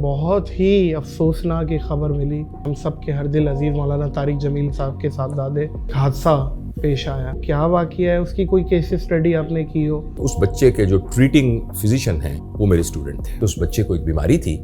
بہت ہی افسوسناک ایک خبر ملی ہم سب کے ہر دل عزیز مولانا طارق جمیل صاحب کے صاحبزادے حادثہ پیش آیا. کیا واقعہ ہے, اس کی کوئی کیس اسٹڈی آپ نے کی ہو؟ اس بچے کے جو ٹریٹنگ فزیشین ہیں وہ میرے اسٹوڈنٹ تھے. اس بچے کو ایک بیماری تھی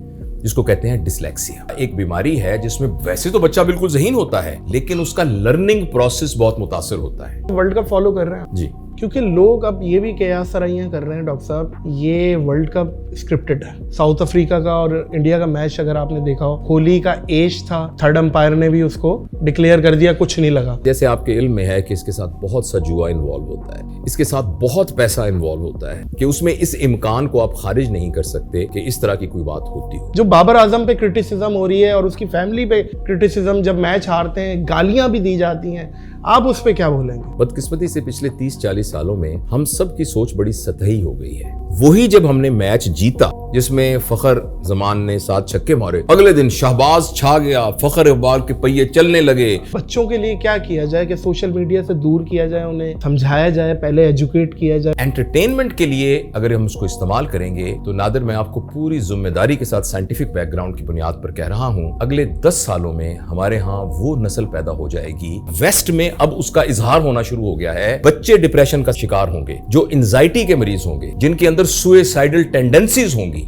جس کو کہتے ہیں ڈسلیکسیا. ایک بیماری ہے جس میں ویسے تو بچہ بالکل ذہین ہوتا ہے لیکن اس کا لرننگ پروسیس بہت متاثر ہوتا ہے. ورلڈ کپ فالو کر رہے ہیں جی, کیونکہ لوگ اب یہ بھی قیاس سرائیاں کر رہے ہیں ڈاکٹر صاحب, یہ ورلڈ کپ اسکرپٹڈ ہے. ساؤتھ افریقہ کا اور انڈیا کا میچ اگر آپ نے دیکھا ہو, کوہلی کا ایج تھا, تھرڈ امپائر نے بھی اس کو ڈکلیئر کر دیا, کچھ نہیں لگا. جیسے آپ کے علم میں ہے کہ اس کے ساتھ بہت سا جوا انوالو ہوتا ہے, اس کے ساتھ بہت پیسہ انوالو ہوتا ہے کہ اس میں اس امکان کو آپ خارج نہیں کر سکتے کہ اس طرح کی کوئی بات ہوتی ہو. جو بابر اعظم پہ کرٹیسزم ہو رہی ہے اور اس کی فیملی پہ کرٹیسزم, جب میچ ہارتے ہیں گالیاں بھی دی جاتی ہیں, آپ اس پہ کیا بولیں گے؟ بدقسمتی سے پچھلے 30-40 سالوں میں ہم سب کی سوچ بڑی سطحی ہو گئی ہے. وہی جب ہم نے میچ جیتا جس میں فخر زمان نے 7 چھکے مارے, اگلے دن شہباز چھا گیا, فخر اقبال کے پہیے چلنے لگے. بچوں کے لیے کیا کیا جائے کہ سوشل میڈیا سے دور کیا جائے, انہیں سمجھایا جائے, پہلے ایجوکیٹ کیا جائے. انٹرٹینمنٹ کے لیے اگر ہم اس کو استعمال کریں گے تو نادر, میں آپ کو پوری ذمہ داری کے ساتھ سائنٹیفک بیک گراؤنڈ کی بنیاد پر کہہ رہا ہوں, اگلے 10 سالوں میں ہمارے ہاں وہ نسل پیدا ہو جائے گی. ویسٹ میں اب اس کا اظہار ہونا شروع ہو گیا ہے. بچے ڈپریشن کا شکار ہوں گے, جو انزائٹی کے مریض ہوں گے, جن کے اندر سوئسائڈل ٹینڈنسیز ہوں گی.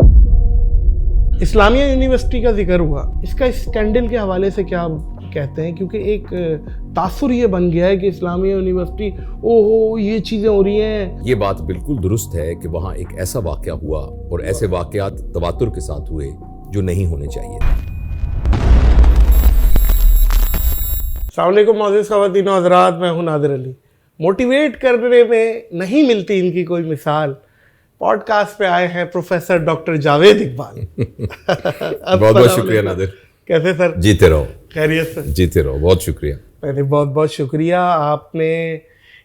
اسلامیہ یونیورسٹی کا ذکر ہوا, اس کا اسکینڈل کے حوالے سے کیا کہتے ہیں؟ کیونکہ ایک تاثر یہ بن گیا ہے کہ اسلامیہ یونیورسٹی اوہو یہ چیزیں ہو رہی ہیں. یہ بات بالکل درست ہے کہ وہاں ایک ایسا واقعہ ہوا اور ایسے واقعات تواتر کے ساتھ ہوئے جو نہیں ہونے چاہیے. السلام علیکم معزز خواتین و حضرات, میں ہوں نادر علی. موٹیویٹ کرنے میں نہیں ملتی ان کی کوئی مثال. پوڈ کاسٹ پہ آئے ہیں پروفیسر ڈاکٹر جاوید اقبال. بہت بہت شکریہ نادر. کیسے سر؟ جیتے رہو. خیریت سر؟ جیتے رہو, بہت شکریہ. بہت بہت شکریہ. آپ نے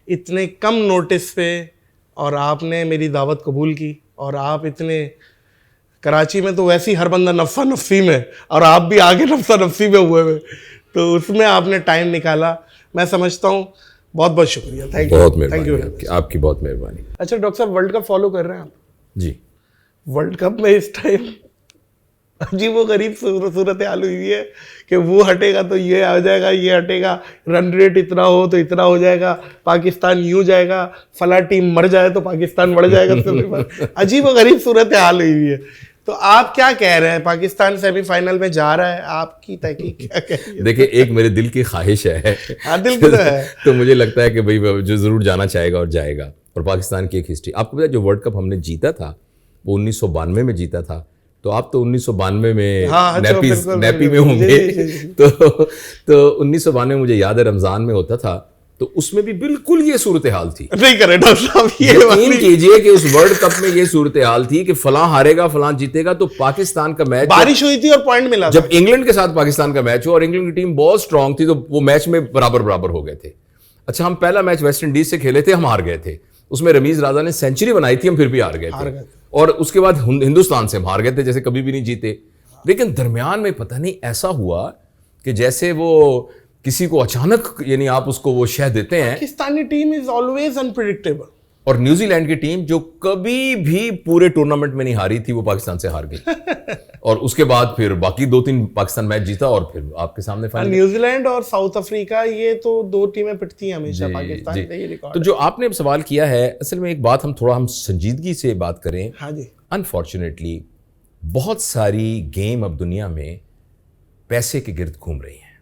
اتنے کم نوٹس پہ اور آپ نے میری دعوت قبول کی, اور آپ اتنے کراچی میں تو ویسے ہی ہر بندہ نفسا نفسی میں, اور آپ بھی آگے نفسا نفسی میں ہوئے ہوئے, تو اس میں آپ نے ٹائم نکالا. میں سمجھتا ہوں بہت بہت شکریہ. Thank you. بہت مہربانی, آپ کی بہت مہربانی. اچھا ڈاکٹر صاحب, ورلڈ کپ فالو کر رہے ہیں آپ؟ جی. ورلڈ کپ میں اس ٹائم عجیب و غریب صورت حال ہوئی ہے کہ وہ ہٹے گا تو یہ آ جائے گا, یہ ہٹے گا, رن ریٹ اتنا ہو تو اتنا ہو جائے گا, پاکستان یوں جائے گا, فلاں ٹیم مر جائے تو پاکستان بڑھ جائے گا. عجیب و غریب صورت حال ہوئی ہے. تو آپ کیا کہہ رہے ہیں؟ پاکستان سیمی فائنل میں جا رہا ہے, آپ کی تحقیق کیا کہہ رہی ہے؟ دیکھیں, ایک میرے دل کی خواہش ہے, دل کی ہے, تو مجھے لگتا ہے کہ بھائی جو ضرور جانا چاہے گا اور جائے گا. اور پاکستان کی ایک ہسٹری آپ کو پتا ہے, جو ورلڈ کپ ہم نے جیتا تھا وہ 1992 میں جیتا تھا. تو آپ تو 1992 میں نیپی میں ہوں گے, تو 1992 مجھے یاد ہے رمضان میں ہوتا تھا, تو اس میں بھی بالکل یہ صورتحال تھی. نہیں کرے ڈاکٹر صاحب, یقین کیجئے کہ اس ورلڈ کپ میں یہ صورتحال تھی کہ فلاں ہارے گا فلاں جیتے گا. تو پاکستان کا میچ, بارش ہوئی تھی اور پوائنٹ ملا, جب انگلینڈ کے ساتھ پاکستان کا میچ ہوا اور انگلینڈ کی ٹیم بہت اسٹرانگ تھی, تو وہ میچ میں برابر ہو گئے تھے. اچھا, ہم پہلا میچ ویسٹ انڈیز سے کھیلے تھے, ہم ہار گئے تھے. اس میں رمیز راجا نے سینچری بنائی تھی, ہم پھر بھی ہار گئے تھے. اور اس کے بعد ہندوستان سے ہم ہار گئے تھے, جیسے کبھی بھی نہیں جیتے. لیکن درمیان میں پتہ نہیں ایسا ہوا کہ جیسے وہ کسی کو اچانک, یعنی آپ اس کو وہ شہ دیتے ہیں. Pakistani team is always unpredictable. اور نیوزی لینڈ کی ٹیم جو کبھی بھی پورے ٹورنامنٹ میں نہیں ہاری تھی, وہ پاکستان سے ہار گئی. اور اس کے بعد پھر باقی 2-3 پاکستان میچ جیتا, اور پھر آپ کے سامنے فائنل. نیوزی لینڈ اور ساؤتھ افریقہ, یہ تو 2 ٹیمیں پٹتی ہیں ہمیشہ پاکستان سے, یہ ریکارڈ. تو جو آپ نے سوال کیا ہے, اصل میں ایک بات ہم سنجیدگی سے بات کریں. ہاں جی. انفارچونیٹلی بہت ساری گیم اب دنیا میں پیسے کے گرد گھوم رہی ہیں,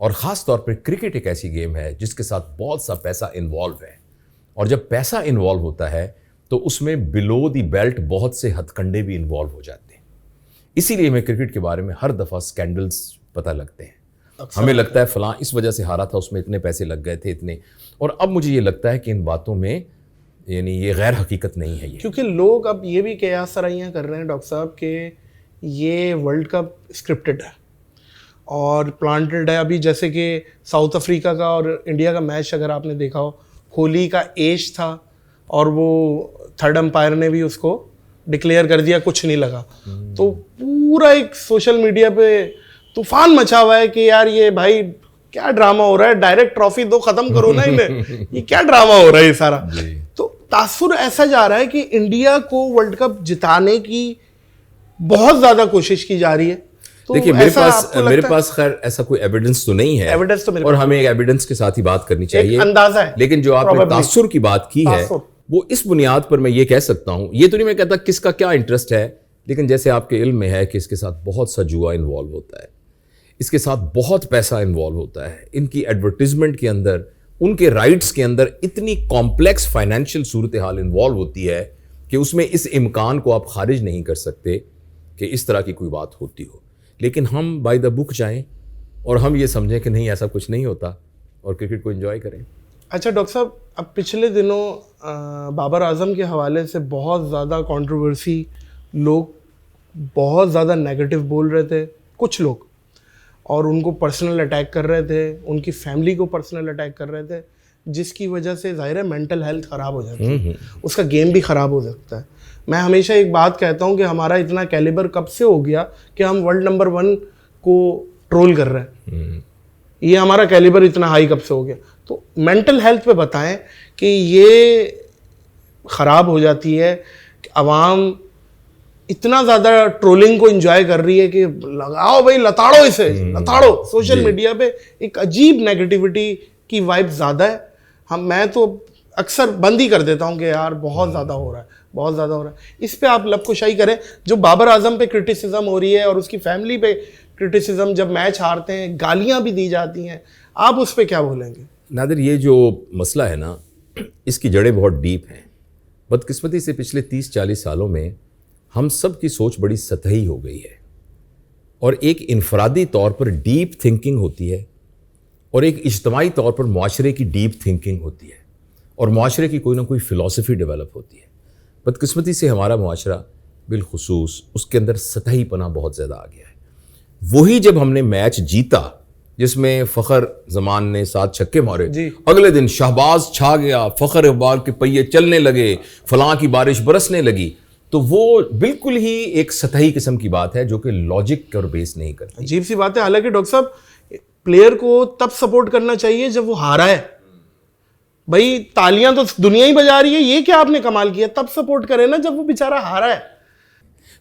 اور خاص طور پر کرکٹ ایک ایسی گیم ہے جس کے ساتھ بہت سا پیسہ انوالو ہے. اور جب پیسہ انوالو ہوتا ہے تو اس میں بلو دی بیلٹ بہت سے ہتھ کنڈے بھی انوالو ہو جاتے ہیں. اسی لیے ہمیں کرکٹ کے بارے میں ہر دفعہ سکینڈلز پتہ لگتے ہیں. ہمیں لگتا ہے فلاں اس وجہ سے ہارا تھا, اس میں اتنے پیسے لگ گئے تھے اتنے. اور اب مجھے یہ لگتا ہے کہ ان باتوں میں یعنی یہ غیر حقیقت نہیں ہے. یہ کیونکہ لوگ اب یہ بھی قیاس سرائیاں کر رہے ہیں ڈاکٹر صاحب کہ یہ ورلڈ کپ اسکرپٹڈ ہے اور پلانٹڈ ہے. ابھی جیسے کہ ساؤتھ افریقہ کا اور انڈیا کا میچ اگر آپ نے دیکھا ہو, کوہلی کا ایج تھا اور وہ تھرڈ امپائر نے بھی اس کو ڈکلیئر کر دیا, کچھ نہیں لگا. تو پورا ایک سوشل میڈیا پہ طوفان مچا ہوا ہے کہ یار یہ بھائی کیا ڈرامہ ہو رہا ہے, ڈائریکٹ ٹرافی دو ختم کرو نا انہیں, یہ کیا ڈرامہ ہو رہا ہے یہ سارا. تو تاثر ایسا جا رہا ہے کہ انڈیا کو ورلڈ کپ جتانے کی بہت زیادہ کوشش کی جا رہی ہے. دیکھیے میرے پاس خیر ایسا کوئی ایویڈنس تو نہیں ہے, اور ہمیں ایویڈنس کے ساتھ ہی بات کرنی چاہیے, اندازہ ہے. لیکن جو آپ نے تاثر کی بات کی ہے وہ اس بنیاد پر میں یہ کہہ سکتا ہوں, یہ تو نہیں میں کہتا کس کا کیا انٹرسٹ ہے, لیکن جیسے آپ کے علم میں ہے کہ اس کے ساتھ بہت سا جوا انوالو ہوتا ہے, اس کے ساتھ بہت پیسہ انوالو ہوتا ہے, ان کی ایڈورٹیزمنٹ کے اندر, ان کے رائٹس کے اندر اتنی کمپلیکس فائنینشیل صورتحال انوالو ہوتی ہے کہ اس میں اس امکان کو آپ خارج نہیں کر سکتے کہ اس طرح کی کوئی بات ہوتی ہو. لیکن ہم بائی دا بک جائیں اور ہم یہ سمجھیں کہ نہیں ایسا کچھ نہیں ہوتا اور کرکٹ کو انجوائے کریں. اچھا ڈاکٹر صاحب, اب پچھلے دنوں بابر اعظم کے حوالے سے بہت زیادہ کنٹروورسی, لوگ بہت زیادہ نیگیٹو بول رہے تھے کچھ لوگ, اور ان کو پرسنل اٹیک کر رہے تھے, ان کی فیملی کو پرسنل اٹیک کر رہے تھے, جس کی وجہ سے ظاہر ہے مینٹل ہیلتھ خراب ہو جاتی ہے, اس کا گیم بھی خراب ہو سکتا ہے. میں ہمیشہ ایک بات کہتا ہوں کہ ہمارا اتنا کیلیبر کب سے ہو گیا کہ ہم ورلڈ نمبر 1 کو ٹرول کر رہے ہیں, یہ ہمارا کیلیبر اتنا ہائی کب سے ہو گیا. تو مینٹل ہیلتھ پہ بتائیں کہ یہ خراب ہو جاتی ہے کہ عوام اتنا زیادہ ٹرولنگ کو انجوائے کر رہی ہے کہ لگاؤ بھائی, لتاڑو اسے, لتاڑو. سوشل میڈیا پہ ایک عجیب نیگیٹیوٹی کی وائب زیادہ ہے. میں تو اکثر بند ہی کر دیتا ہوں کہ یار بہت زیادہ ہو رہا ہے, بہت زیادہ ہو رہا ہے. اس پہ آپ لب کشائی کریں. جو بابر اعظم پہ کرٹیسزم ہو رہی ہے اور اس کی فیملی پہ کرٹیسزم, جب میچ ہارتے ہیں گالیاں بھی دی جاتی ہیں, آپ اس پہ کیا بولیں گے؟ نادر, یہ جو مسئلہ ہے نا, اس کی جڑیں بہت ڈیپ ہیں. بدقسمتی سے پچھلے 30-40 سالوں میں ہم سب کی سوچ بڑی سطحی ہو گئی ہے, اور ایک انفرادی طور پر ڈیپ تھنکنگ ہوتی ہے, اور ایک اجتماعی طور پر معاشرے کی ڈیپ تھنکنگ ہوتی ہے, اور معاشرے کی کوئی نہ کوئی فلسفی ڈیولپ ہوتی ہے. بدقسمتی سے ہمارا معاشرہ بالخصوص اس کے اندر سطحی پنا بہت زیادہ آ گیا ہے. وہی جب ہم نے میچ جیتا جس میں فخر زمان نے 7 چھکے مارے, اگلے دن شہباز چھا گیا, فخر اقبال کے پہیے چلنے لگے, فلاں کی بارش برسنے لگی, تو وہ بالکل ہی ایک سطحی قسم کی بات ہے جو کہ لاجک اور بیس نہیں کرتی. عجیب سی بات ہے. حالانکہ ڈاکٹر صاحب پلیئر کو تب سپورٹ کرنا چاہیے جب وہ ہارا ہے. بھائی تالیاں تو دنیا ہی بجا رہی ہے, یہ کیا آپ نے کمال کیا, تب سپورٹ کرے نا جب وہ بیچارہ ہارا ہے.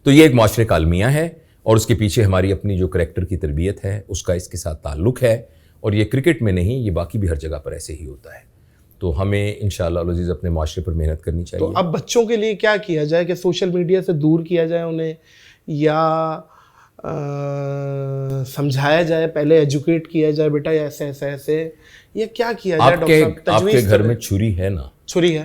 تو یہ ایک معاشرے کا المیہ ہے, اور اس کے پیچھے ہماری اپنی جو کریکٹر کی تربیت ہے اس کا اس کے ساتھ تعلق ہے, اور یہ کرکٹ میں نہیں, یہ باقی بھی ہر جگہ پر ایسے ہی ہوتا ہے. تو ہمیں انشاءاللہ العزیز اپنے معاشرے پر محنت کرنی چاہیے. تو اب بچوں کے لیے کیا کیا جائے, کہ سوشل میڈیا سے دور کیا جائے انہیں, یا سمجھایا جائے, پہلے ایجوکیٹ کیا جائے بیٹا ایسے ایسے ایسے, یہ کیا کیا جائے ڈاکٹر صاحب؟ آپ کے گھر میں چھری ہے نا؟ چھری ہے,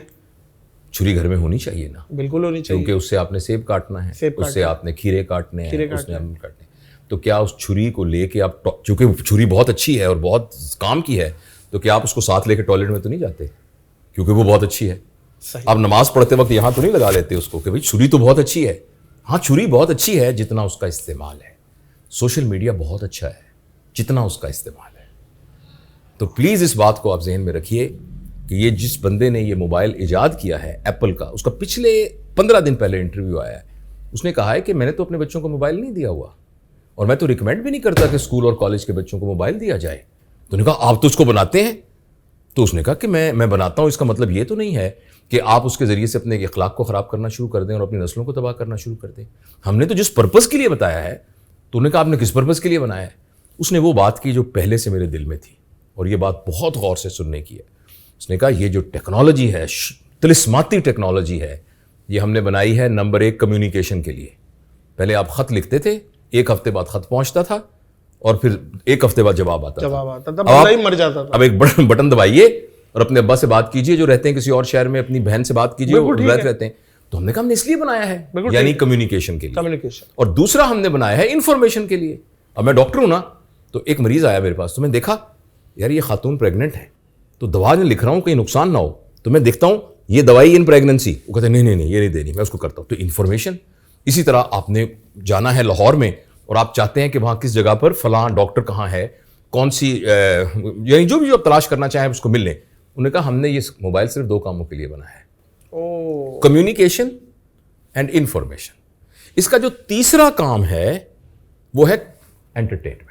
چھری گھر میں ہونی چاہیے نا. بالکل ہونی چاہیے, کیونکہ اس سے آپ نے سیب کاٹنا ہے, اس سے آپ نے کھیرے کاٹنے ہیں, اس نے امرود کاٹنے ہیں. تو کیا اس چھری کو لے کے آپ, چونکہ چھری بہت اچھی ہے اور بہت کام کی ہے, تو کیا آپ اس کو ساتھ لے کے ٹوائلٹ میں تو نہیں جاتے کیونکہ وہ بہت اچھی ہے؟ آپ نماز پڑھتے وقت یہاں تو نہیں لگا لیتے اس کو کہ بھائی چھری تو بہت اچھی ہے. ہاں چھری بہت اچھی ہے جتنا اس کا استعمال ہے. سوشل میڈیا بہت اچھا ہے جتنا اس کا استعمال ہے. تو پلیز اس بات کو آپ ذہن میں رکھیے کہ یہ جس بندے نے یہ موبائل ایجاد کیا ہے ایپل کا, اس کا پچھلے 15 دن پہلے انٹرویو آیا ہے. اس نے کہا ہے کہ میں نے تو اپنے بچوں کو موبائل نہیں دیا ہوا, اور میں تو ریکمینڈ بھی نہیں کرتا کہ اسکول اور کالج کے بچوں کو موبائل دیا جائے. تو نے کہا آپ تو اس کو بناتے ہیں. تو اس نے کہا کہ میں بناتا ہوں, اس کا مطلب یہ تو نہیں ہے کہ آپ اس کے ذریعے سے اپنے اخلاق کو خراب کرنا شروع کر دیں اور اپنی نسلوں کو تباہ کرنا شروع کر دیں. ہم نے تو جس پرپز کے لیے بتایا ہے. تو انہوں نے کہا آپ نے کس پرپز کے لیے بنایا ہے؟ اس نے وہ بات کی جو پہلے سے میرے دل میں تھی, اور یہ بات بہت غور سے سننے کی ہے. اس نے کہا یہ جو ٹیکنالوجی ہے, طلسماتی ٹیکنالوجی ہے, یہ ہم نے بنائی ہے نمبر 1 کمیونیکیشن کے لیے. پہلے آپ خط لکھتے تھے, 1 ہفتے بعد خط پہنچتا تھا, اور پھر 1 ہفتے بعد جواب آتا تھا, بندہ ہی مر جاتا تھا. اب ایک بٹن دبائیے اور اپنے ابا سے بات کیجئے جو رہتے ہیں کسی اور شہر میں, اپنی بہن سے بات کیجئے وہ رہتے ہیں. تو ہم نے کہا ہم نے اس لیے بنایا ہے, یعنی کمیونیکیشن کے لیے. اور دوسرا ہم نے بنایا ہے انفارمیشن کے لیے. اب میں ڈاکٹر ہوں نا, تو ایک مریض آیا میرے پاس, تو میں دیکھا یار یہ خاتون پریگننٹ ہے, تو دوا میں لکھ رہا ہوں کہیں نقصان نہ ہو, تو میں دیکھتا ہوں یہ دوائی ان پریگننسی, وہ کہتے ہیں نہیں یہ نہیں دینی, میں اس کو کرتا ہوں. تو انفارمیشن. اسی طرح آپ نے جانا ہے لاہور میں, اور آپ چاہتے ہیں کہ وہاں کس جگہ پر فلاں ڈاکٹر کہاں ہے, کون سی یعنی جو بھی آپ تلاش کرنا چاہیں اس کو مل لیں. انہوں نے کہا ہم نے یہ موبائل صرف 2 کاموں کے لیے بنا ہے, کمیونیکیشن اینڈ انفارمیشن. اس کا جو تیسرا کام ہے وہ ہے انٹرٹینمنٹ.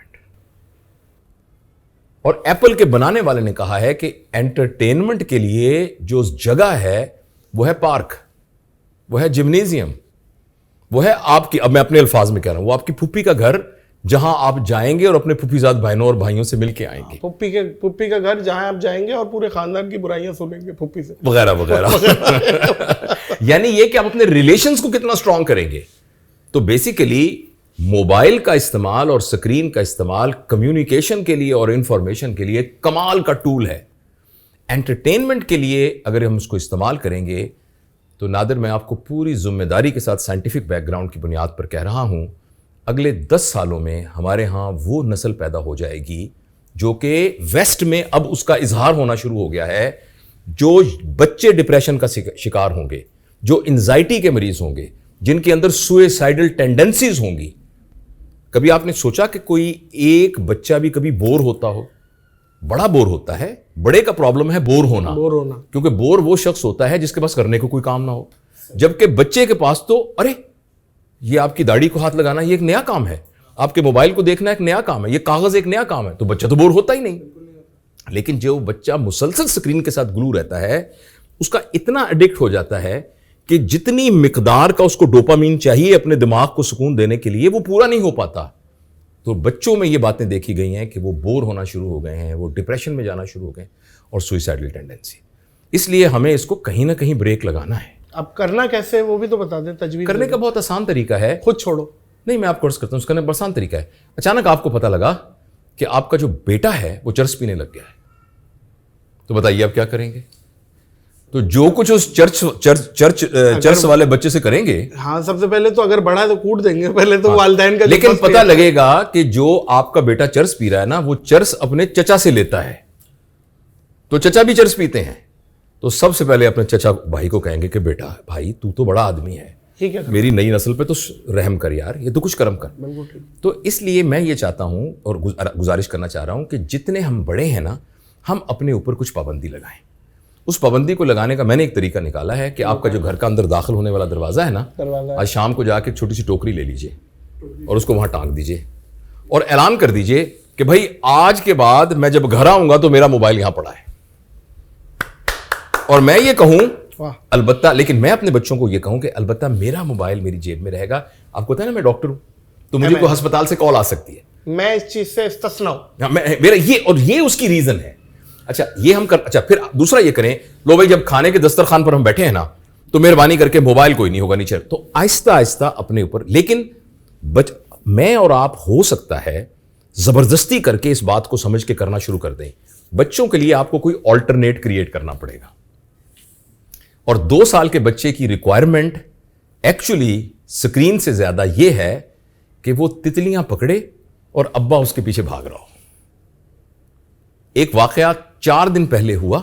اور ایپل کے بنانے والے نے کہا ہے کہ انٹرٹینمنٹ کے لیے جو جگہ ہے وہ ہے پارک, وہ ہے جمنیزیم, وہ ہے آپ کی, اب میں اپنے الفاظ میں کہہ رہا ہوں, وہ آپ کی پھپھی کا گھر جہاں آپ جائیں گے اور اپنے پھپھی زاد بہنوں اور بھائیوں سے مل کے آئیں گے. پھپھی کا گھر جہاں آپ جائیں گے اور پورے خاندان کی برائیاں سنیں گے پھپھی سے, وغیرہ وغیرہ. یعنی یہ کہ آپ اپنے ریلیشنز کو کتنا اسٹرانگ کریں گے. تو بیسیکلی موبائل کا استعمال اور اسکرین کا استعمال کمیونیکیشن کے لیے اور انفارمیشن کے لیے کمال کا ٹول ہے. انٹرٹینمنٹ کے لیے اگر ہم اس کو استعمال کریں گے تو نادر, میں آپ کو پوری ذمہ داری کے ساتھ سائنٹیفک بیک گراؤنڈ کی بنیاد پر کہہ رہا ہوں, اگلے 10 سالوں میں ہمارے ہاں وہ نسل پیدا ہو جائے گی جو کہ ویسٹ میں اب اس کا اظہار ہونا شروع ہو گیا ہے, جو بچے ڈپریشن کا شکار ہوں گے, جو انزائٹی کے مریض ہوں گے, جن کے اندر سوئسائڈل ٹینڈنسیز ہوں گی. کبھی آپ نے سوچا کہ کوئی ایک بچہ بھی کبھی بور ہوتا ہو؟ بڑا بور ہوتا ہے. بڑے کا پرابلم ہے بور ہونا, کیونکہ بور وہ شخص ہوتا ہے جس کے پاس کرنے کو کوئی کام نہ ہو. جبکہ بچے کے پاس تو ارے یہ آپ کی داڑھی کو ہاتھ لگانا یہ ایک نیا کام ہے, آپ کے موبائل کو دیکھنا ایک نیا کام ہے, یہ کاغذ ایک نیا کام ہے. تو بچہ تو بور ہوتا ہی نہیں. لیکن جو بچہ مسلسل سکرین کے ساتھ گلو رہتا ہے اس کا اتنا ایڈکٹ ہو جاتا ہے کہ جتنی مقدار کا اس کو ڈوپامین چاہیے اپنے دماغ کو سکون دینے کے لیے وہ پورا نہیں ہو پاتا. تو بچوں میں یہ باتیں دیکھی گئی ہیں کہ وہ بور ہونا شروع ہو گئے ہیں, وہ ڈپریشن میں جانا شروع ہو گئے اور سوئسائڈل ٹینڈنسی. اس لیے ہمیں اس کو کہیں نہ کہیں بریک لگانا ہے. اب کرنا کیسے وہ بھی تو بتا دیں. تجویز کرنے کا بہت آسان طریقہ ہے, خود چھوڑو. نہیں, میں آپ کو عرض کرتا ہوں, اس کا بہت آسان طریقہ ہے. اچانک آپ کو پتہ لگا کہ آپ کا جو بیٹا ہے وہ چرس پینے لگ گیا ہے, تو بتائیے آپ کیا کریں گے؟ تو جو کچھ اس چرچ والے بچے سے کریں گے, ہاں سب سے پہلے تو اگر بڑا ہے تو کوٹ دیں گے پہلے تو والدین کا. لیکن پتہ لگے گا کہ جو آپ کا بیٹا چرس پی رہا ہے نا وہ چرس اپنے چچا سے لیتا ہے, تو چچا بھی چرس پیتے ہیں. تو سب سے پہلے اپنے چچا بھائی کو کہیں گے کہ بیٹا بھائی تو بڑا آدمی ہے, میری نئی نسل پہ تو رحم کر یار, یہ تو کچھ کرم کر. تو اس لیے میں یہ چاہتا ہوں اور گزارش کرنا چاہ رہا ہوں کہ جتنے ہم بڑے ہیں نا ہم اپنے اوپر کچھ پابندی لگائیں. اس پابندی کو لگانے کا میں نے ایک طریقہ نکالا ہے کہ آپ کا جو گھر کا اندر داخل ہونے والا دروازہ ہے نا, آج شام کو جا کے چھوٹی سی ٹوکری لے لیجئے اور اس کو وہاں ٹانگ دیجئے اور اعلان کر دیجئے کہ بھائی آج کے بعد میں جب گھر آؤں گا تو میرا موبائل یہاں پڑا ہے. اور میں یہ کہوں البتہ, لیکن میں اپنے بچوں کو یہ کہوں کہ البتہ میرا موبائل میری جیب میں رہے گا. آپ کو پتہ ہے نا میں ڈاکٹر ہوں تو مجھے کوئی ہسپتال سے کال آ سکتی ہے, میں اس چیز سے استثنا ہوں. میرا یہ اس کی ریزن ہے. اچھا یہ ہم اچھا پھر دوسرا یہ کریں, لو بھائی جب کھانے کے دسترخوان پر ہم بیٹھے ہیں نا تو مہربانی کر کے موبائل کوئی نہیں ہوگا نیچے. تو آہستہ آہستہ اپنے اوپر, لیکن میں اور آپ ہو سکتا ہے زبردستی کر کے اس بات کو سمجھ کے کرنا شروع کر دیں. بچوں کے لیے آپ کو کوئی آلٹرنیٹ کریٹ کرنا پڑے گا. اور 2 سال کے بچے کی ریکوائرمنٹ ایکچولی سکرین سے زیادہ یہ ہے کہ وہ تتلیاں پکڑے اور ابا اس کے پیچھے بھاگ رہا ہو. ایک واقعہ 4 دن پہلے ہوا,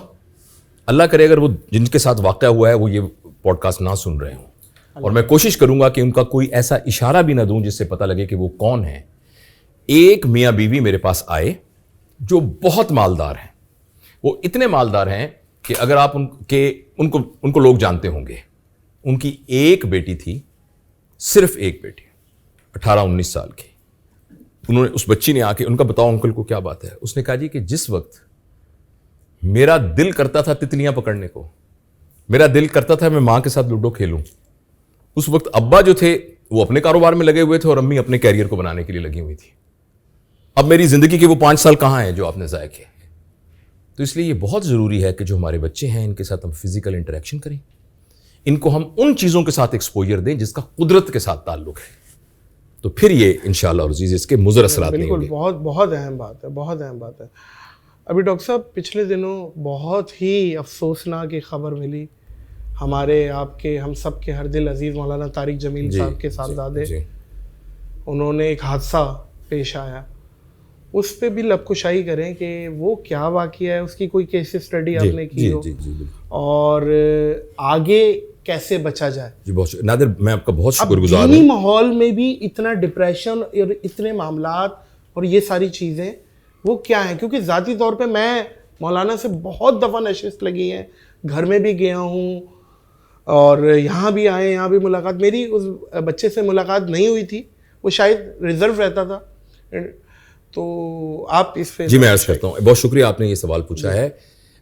اللہ کرے اگر وہ جن کے ساتھ واقعہ ہوا ہے وہ یہ پوڈ کاسٹ نہ سن رہے ہوں, اور میں کوشش کروں گا کہ ان کا کوئی ایسا اشارہ بھی نہ دوں جس سے پتہ لگے کہ وہ کون ہے. ایک میاں بیوی میرے پاس آئے جو بہت مالدار ہیں. وہ اتنے مالدار ہیں کہ اگر آپ ان کو لوگ جانتے ہوں گے. ان کی ایک بیٹی تھی, صرف ایک بیٹی, 18-19 سال کی. انہوں نے, اس بچی نے آ کے, ان کا بتاؤ انکل کو کیا بات ہے؟ اس نے کہا جی کہ جس وقت میرا دل کرتا تھا تتلیاں پکڑنے کو, میرا دل کرتا تھا میں ماں کے ساتھ لوڈو کھیلوں, اس وقت ابا جو تھے وہ اپنے کاروبار میں لگے ہوئے تھے اور امی اپنے کیریئر کو بنانے کے لیے لگی ہوئی تھی. اب میری زندگی کے وہ 5 سال کہاں ہیں جو آپ نے ضائع کیے؟ تو اس لیے یہ بہت ضروری ہے کہ جو ہمارے بچے ہیں ان کے ساتھ ہم فزیکل انٹریکشن کریں, ان کو ہم ان چیزوں کے ساتھ ایکسپوجر دیں جس کا قدرت کے ساتھ تعلق ہے. تو پھر یہ انشاءاللہ اور عزیز اس کے مضر اثرات نہیں ہوں گے. بالکل, بہت اہم بات ہے, بہت اہم بات ہے. ابھی ڈاکٹر صاحب پچھلے دنوں بہت ہی افسوسناک ایک خبر ملی ہمارے آپ کے ہم سب کے ہر دل عزیز مولانا طارق جمیل صاحب کے صاحبزادے, انہوں نے ایک حادثہ پیش آیا, اس پہ بھی لب کشائی کریں کہ وہ کیا واقعہ ہے, اس کی کوئی کیس اسٹڈی آپ نے کی ہو اور آگے کیسے بچا جائے؟ جی بہت نادر, میں آپ کا بہت شکر گزار ہوں. ماحول میں بھی اتنا ڈپریشن اور اتنے معاملات اور یہ ساری چیزیں وہ کیا ہیں؟ کیونکہ ذاتی طور پہ میں مولانا سے بہت دفعہ نشست لگی ہیں, گھر میں بھی گیا ہوں اور یہاں بھی آئے, یہاں بھی ملاقات, میری اس بچے سے ملاقات نہیں ہوئی تھی, وہ شاید ریزرو رہتا تھا. تو آپ اس پہ. جی میں عرض کرتا ہوں, بہت شکریہ آپ نے یہ سوال پوچھا ہے.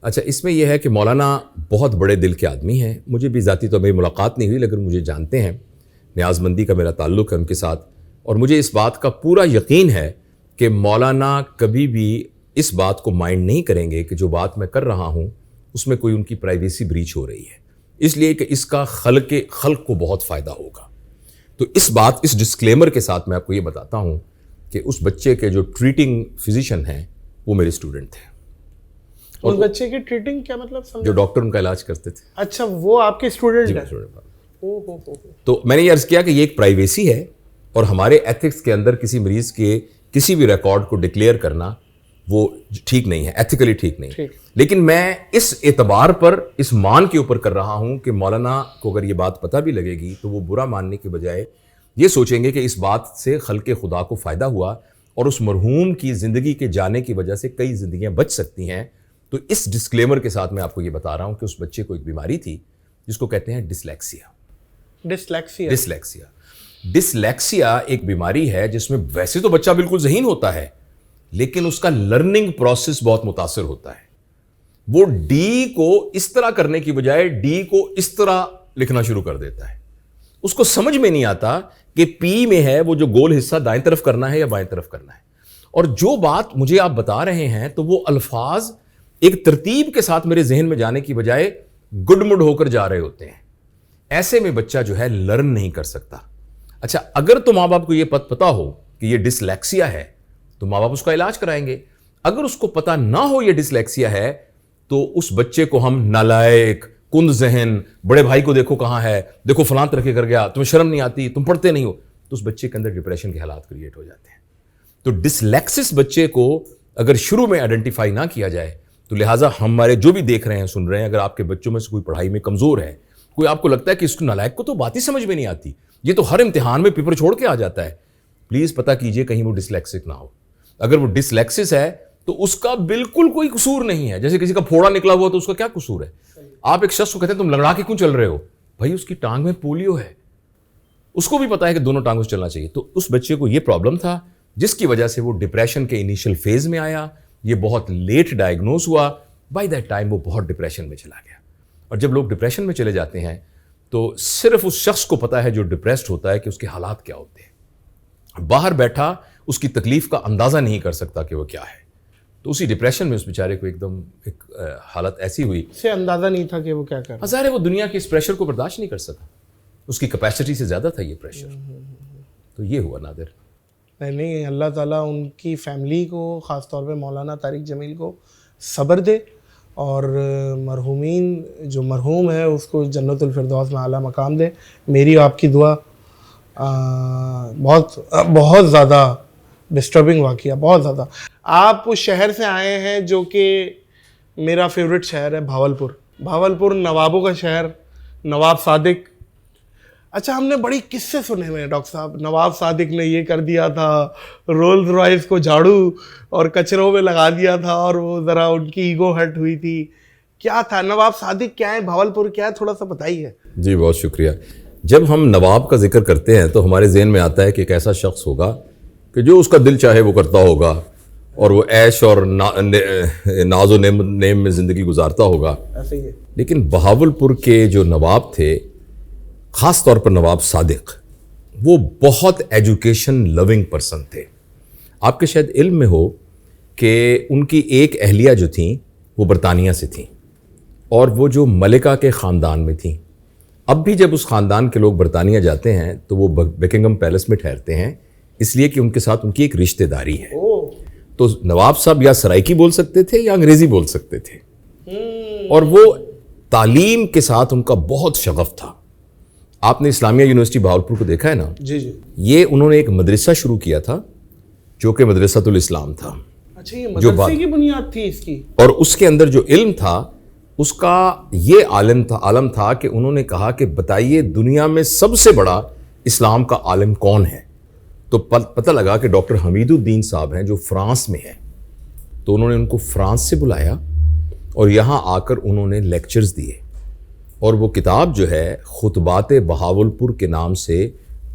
اچھا اس میں یہ ہے کہ مولانا بہت بڑے دل کے آدمی ہیں, مجھے بھی ذاتی طور پر ملاقات نہیں ہوئی لیکن مجھے جانتے ہیں. نیاز مندی کا میرا تعلق ہے ان کے ساتھ، اور مجھے اس بات کا پورا یقین ہے کہ مولانا کبھی بھی اس بات کو مائنڈ نہیں کریں گے کہ جو بات میں کر رہا ہوں اس میں کوئی ان کی پرائیویسی بریچ ہو رہی ہے، اس لیے کہ اس کا خلق کو بہت فائدہ ہوگا۔ تو اس ڈسکلیمر کے ساتھ میں آپ کو یہ بتاتا ہوں کہ اس بچے کے جو ٹریٹنگ فزیشین ہیں وہ میرے اسٹوڈنٹ تھے۔ اس بچے کی ٹریٹنگ کیا مطلب؟ جو ڈاکٹر ان کا علاج کرتے تھے۔ اچھا، وہ آپ کے اسٹوڈنٹ ہیں؟ تو میں نے یہ عرض کیا کہ یہ ایک پرائیویسی ہے، اور ہمارے ایتھکس کے اندر کسی مریض کے کسی بھی ریکارڈ کو ڈکلیئر کرنا وہ ٹھیک نہیں ہے، ایتھیکلی ٹھیک نہیں۔ لیکن میں اس اعتبار پر اس مان کے اوپر کر رہا ہوں کہ مولانا کو اگر یہ بات پتہ بھی لگے گی تو وہ برا ماننے کے بجائے یہ سوچیں گے کہ اس بات سے خلق خدا کو فائدہ ہوا اور اس مرحوم کی زندگی کے جانے کی وجہ سے کئی زندگیاں بچ سکتی ہیں۔ تو اس ڈسکلیمر کے ساتھ میں آپ کو یہ بتا رہا ہوں کہ اس بچے کو ایک بیماری تھی جس کو کہتے ہیں ڈسلیکسیا ایک بیماری ہے جس میں ویسے تو بچہ بالکل ذہین ہوتا ہے لیکن اس کا لرننگ پروسیس بہت متاثر ہوتا ہے۔ وہ ڈی کو اس طرح کرنے کی بجائے ڈی کو اس طرح لکھنا شروع کر دیتا ہے۔ اس کو سمجھ میں نہیں آتا کہ پی میں ہے وہ جو گول حصہ دائیں طرف کرنا ہے یا بائیں طرف کرنا ہے، اور جو بات مجھے آپ بتا رہے ہیں تو وہ الفاظ ایک ترتیب کے ساتھ میرے ذہن میں جانے کی بجائے گڈ مڈ ہو کر جا رہے ہوتے ہیں۔ ایسے میں بچہ جو ہے لرن نہیں کر سکتا۔ اچھا، اگر تو ماں باپ کو یہ پتہ ہو کہ یہ ڈسلیکسیا ہے تو ماں باپ اس کا علاج کرائیں گے۔ اگر اس کو پتہ نہ ہو یہ ڈسلیکسیا ہے تو اس بچے کو ہم نالائق، کند ذہن، بڑے بھائی کو دیکھو کہاں ہے، دیکھو فلاں طرح کر گیا، تمہیں شرم نہیں آتی، تم پڑھتے نہیں ہو، تو اس بچے کے اندر ڈپریشن کے حالات کریٹ ہو جاتے ہیں۔ تو ڈسلیکسس بچے کو اگر شروع میں آئیڈینٹیفائی نہ کیا جائے تو لہٰذا ہمارے جو بھی دیکھ رہے ہیں سن رہے ہیں، اگر آپ کے بچوں میں سے کوئی پڑھائی میں کمزور ہے، کوئی آپ کو لگتا ہے کہ اس کو نالائق کو تو بات ہی سمجھ میں نہیں آتی، یہ تو ہر امتحان میں پیپر چھوڑ کے آ جاتا ہے، پلیز پتہ کیجئے کہیں وہ ڈسلیکسک نہ ہو۔ اگر وہ ڈسلیکسس ہے تو اس کا بالکل کوئی قصور نہیں ہے۔ جیسے کسی کا پھوڑا نکلا ہوا تو اس کا کیا قصور ہے؟ آپ ایک شخص کو کہتے ہیں تم لنگڑا کے کیوں چل رہے ہو؟ بھائی اس کی ٹانگ میں پولیو ہے، اس کو بھی پتا ہے کہ دونوں ٹانگوں سے چلنا چاہیے۔ تو اس بچے کو یہ پرابلم تھا جس کی وجہ سے وہ ڈپریشن کے انیشل فیز میں آیا، یہ بہت لیٹ ڈائگنوز ہوا، بائی دیٹ ٹائم وہ بہت ڈپریشن میں چلا گیا۔ اور جب لوگ ڈپریشن میں چلے جاتے ہیں تو صرف اس شخص کو پتا ہے جو ڈپریسڈ ہوتا ہے کہ اس کے حالات کیا ہوتے ہیں، باہر بیٹھا اس کی تکلیف کا اندازہ نہیں کر سکتا کہ وہ کیا ہے۔ تو اسی ڈپریشن میں اس بیچارے کو ایک دم ایک حالت ایسی ہوئی، اسے اندازہ نہیں تھا کہ وہ کیا کر رہا ہے۔ ظاہر ہے وہ دنیا کے اس پریشر کو برداشت نہیں کر سکا، اس کی کیپیسٹی سے زیادہ تھا یہ پریشر۔ تو یہ ہوا نادر۔ نہیں، اللہ تعالیٰ ان کی فیملی کو، خاص طور پہ مولانا طارق جمیل کو صبر دے، اور مرحومین جو مرحوم ہے اس کو جنت الفردوس میں اعلیٰ مقام دے۔ میری آپ کی دعا۔ بہت زیادہ ڈسٹربنگ واقعہ، بہت زیادہ۔ آپ اس شہر سے آئے ہیں جو کہ میرا فیوریٹ شہر ہے، بھاولپور، نوابوں کا شہر، نواب صادق۔ اچھا، ہم نے بڑی قصے سنے ہوئے ہیں ڈاکٹر صاحب، نواب صادق نے یہ کر دیا تھا، رولز رائس کو جھاڑو اور کچروں میں لگا دیا تھا، اور وہ ذرا ان کی ایگو ہرٹ ہوئی تھی۔ کیا تھا نواب صادق؟ کیا ہے بھاولپور؟ کیا ہے؟ تھوڑا سا بتائیے۔ جی بہت شکریہ۔ جب ہم نواب کا ذکر کرتے ہیں تو ہمارے ذہن میں آتا ہے کہ ایک ایسا شخص ہوگا کہ جو اس کا دل چاہے وہ کرتا ہوگا اور وہ عیش اور ناز و نعم میں زندگی گزارتا ہوگا۔ ایسے ہی ہے۔ لیکن بہاولپور کے جو نواب تھے، خاص طور پر نواب صادق، وہ بہت ایجوکیشن لوننگ پرسن تھے۔ آپ کے شاید علم میں ہو کہ ان کی ایک اہلیہ جو تھیں وہ برطانیہ سے تھیں، اور وہ جو ملکہ کے خاندان میں تھیں۔ اب بھی جب اس خاندان کے لوگ برطانیہ جاتے ہیں تو وہ بکنگم پیلس میں ٹھہرتے ہیں، اس لیے کہ ان کے ساتھ ان کی ایک رشتہ داری ہے۔ تو نواب صاحب یا سرائکی بول سکتے تھے یا انگریزی بول سکتے تھے، اور وہ تعلیم کے ساتھ ان کا بہت شغف تھا۔ آپ نے اسلامیہ یونیورسٹی بہاولپور کو دیکھا ہے نا؟ جی جی۔ یہ انہوں نے ایک مدرسہ شروع کیا تھا جو کہ مدرسۃ الاسلام تھا۔ اچھا، یہ مدرسے کی بنیاد تھی اس کی؟ اور اس کے اندر جو علم تھا اس کا یہ عالم تھا کہ انہوں نے کہا کہ بتائیے دنیا میں سب سے بڑا اسلام کا عالم کون ہے؟ تو پتہ لگا کہ ڈاکٹر حمید الدین صاحب ہیں جو فرانس میں ہیں۔ تو انہوں نے ان کو فرانس سے بلایا اور یہاں آ کر انہوں نے لیکچرز دیے، اور وہ کتاب جو ہے خطبات بہاولپور کے نام سے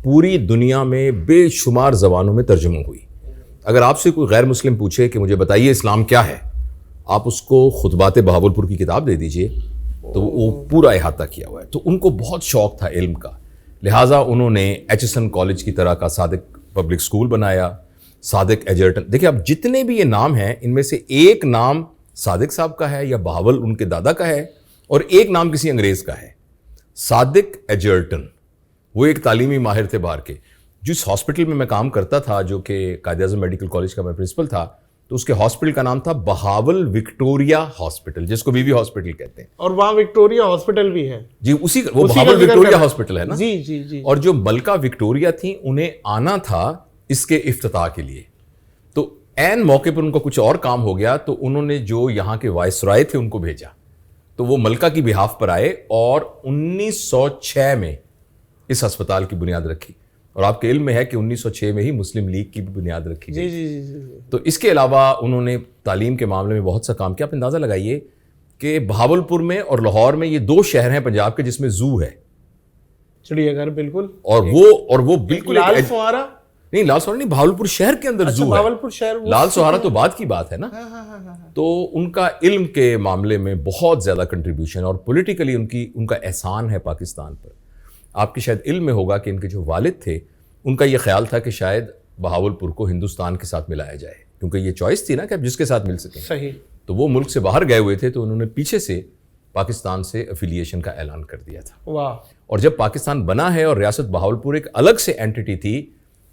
پوری دنیا میں بے شمار زبانوں میں ترجمہ ہوئی۔ اگر آپ سے کوئی غیر مسلم پوچھے کہ مجھے بتائیے اسلام کیا ہے، آپ اس کو خطبات بہاولپور کی کتاب دے دیجئے تو وہ پورا احاطہ کیا ہوا ہے۔ تو ان کو بہت شوق تھا علم کا، لہٰذا انہوں نے ایچ ایس این کالج کی طرح کا صادق پبلک اسکول بنایا. صادق ایجرٹن, دیکھیں اب جتنے بھی یہ نام ہیں ان میں سے ایک نام صادق صاحب کا ہے یا بہاول ان کے دادا کا ہے, اور ایک نام کسی انگریز کا ہے. صادق ایجرٹن وہ ایک تعلیمی ماہر تھے باہر کے. جس ہاسپٹل میں کام کرتا تھا, جو کہ قائد اعظم میڈیکل کالج کا میں پرنسپل تھا, تو اس کے ہاسپٹل کا نام تھا بہاول وکٹوریا ہاسپٹل, جس کو بی وی ہاسپٹل کہتے ہیں. اور وہاں وکٹوریا ہاسپٹل بھی ہے جی, اسی وہ بہاول وکٹوریا ہاسپٹل ہے نا. جی جی جی. اور جو ملکہ وکٹوریا تھیں انہیں آنا تھا اس کے افتتاح کے لیے, تو عین موقع پر ان کو کچھ اور کام ہو گیا, تو انہوں نے جو یہاں کے وائسرائے تھے ان کو بھیجا, تو وہ ملکہ کی بہاف پر آئے اور 1906 میں اس ہسپتال کی بنیاد رکھی. اور آپ کے علم میں ہے کہ 1906 میں ہی مسلم لیگ کی بھی بنیاد رکھی گئی. جی جی جی. تو اس کے علاوہ انہوں نے تعلیم کے معاملے میں بہت سا کام کیا. آپ اندازہ لگائیے کہ بہاولپور میں اور لاہور میں یہ 2 شہر ہیں پنجاب کے جس میں زو ہے, چڑیا گھر, بالکل. اور وہ بالکل لال سوارا نہیں, لال سوارا نہیں, بہاولپور شہر کے اندر زو ہے. بہاولپور شہر, لال سوارا تو بعد کی بات ہے نا. تو ان کا علم کے معاملے میں بہت زیادہ کنٹریبیوشن, اور پولیٹیکلی ان کا احسان ہے پاکستان پر. آپ کے شاید علم میں ہوگا کہ ان کے جو والد تھے ان کا یہ خیال تھا کہ شاید بہاولپور کو ہندوستان کے ساتھ ملایا جائے, کیونکہ یہ چوائس تھی نا کہ آپ جس کے ساتھ مل سکیں. صحیح. تو وہ ملک سے باہر گئے ہوئے تھے, تو انہوں نے پیچھے سے پاکستان سے افیلیشن کا اعلان کر دیا تھا. واہ. اور جب پاکستان بنا ہے اور ریاست بہاولپور ایک الگ سے اینٹی تھی,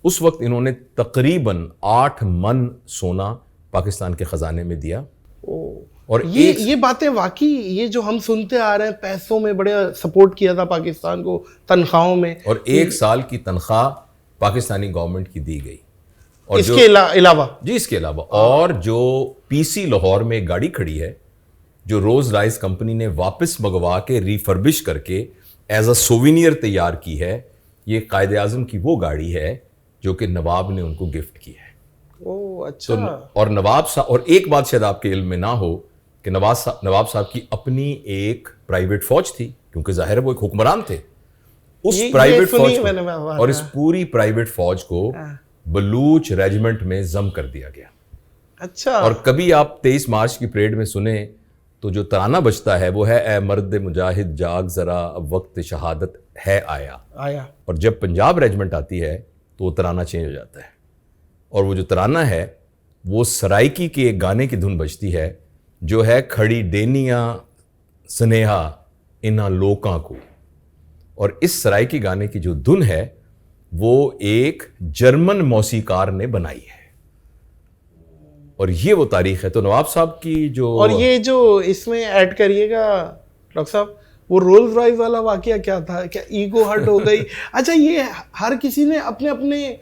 اس وقت انہوں نے تقریباً 8 من سونا پاکستان کے خزانے میں دیا. اور یہ باتیں واقعی یہ جو ہم سنتے آ رہے ہیں, پیسوں میں بڑے سپورٹ کیا تھا پاکستان کو, تنخواہوں میں, اور 1 سال کی تنخواہ پاکستانی گورنمنٹ کی دی گئی. اور اس کے علاوہ اس کے علاوہ اور جو پی سی لاہور میں ایک گاڑی کھڑی ہے جو رولز رائس کمپنی نے واپس منگوا کے ریفربش کر کے ایز اے سووینئر تیار کی ہے, یہ قائد اعظم کی وہ گاڑی ہے جو کہ نواب نے ان کو گفٹ کی ہے. اوہ اچھا. اور نواب صاحب, اور ایک بات شاید آپ کے علم میں نہ ہو کہ نواب صاحب کی اپنی ایک پرائیویٹ فوج تھی, کیونکہ ظاہر ہے وہ ایک حکمران تھے. اس پرائیویٹ فوج اور اس پوری پرائیویٹ فوج کو بلوچ ریجمنٹ میں ضم کر دیا گیا. اچھا. اور کبھی آپ 23 مارچ کی پریڈ میں سنیں تو جو ترانہ بجتا ہے وہ ہے اے مرد مجاہد جاگ ذرا اب وقت شہادت ہے آیا. اور جب پنجاب ریجمنٹ آتی ہے تو وہ ترانہ چینج ہو جاتا ہے, اور وہ جو ترانہ ہے وہ سرائکی کے ایک گانے کی دھن بجتی ہے جو ہے کھڑی ڈینیاں سنیہا انہاں لوکاں کو. اور اس سرائکی گانے کی جو دھن ہے وہ ایک جرمن موسیقار نے بنائی ہے, اور یہ وہ تاریخ ہے. تو نواب صاحب کی جو, اور یہ جو اس میں ایڈ کریے گا ڈاکٹر صاحب, وہ رولز رائس والا واقعہ کیا تھا, کیا ایگو ہرٹ ہو گئی؟ اچھا, یہ ہر کسی نے اپنے اپنے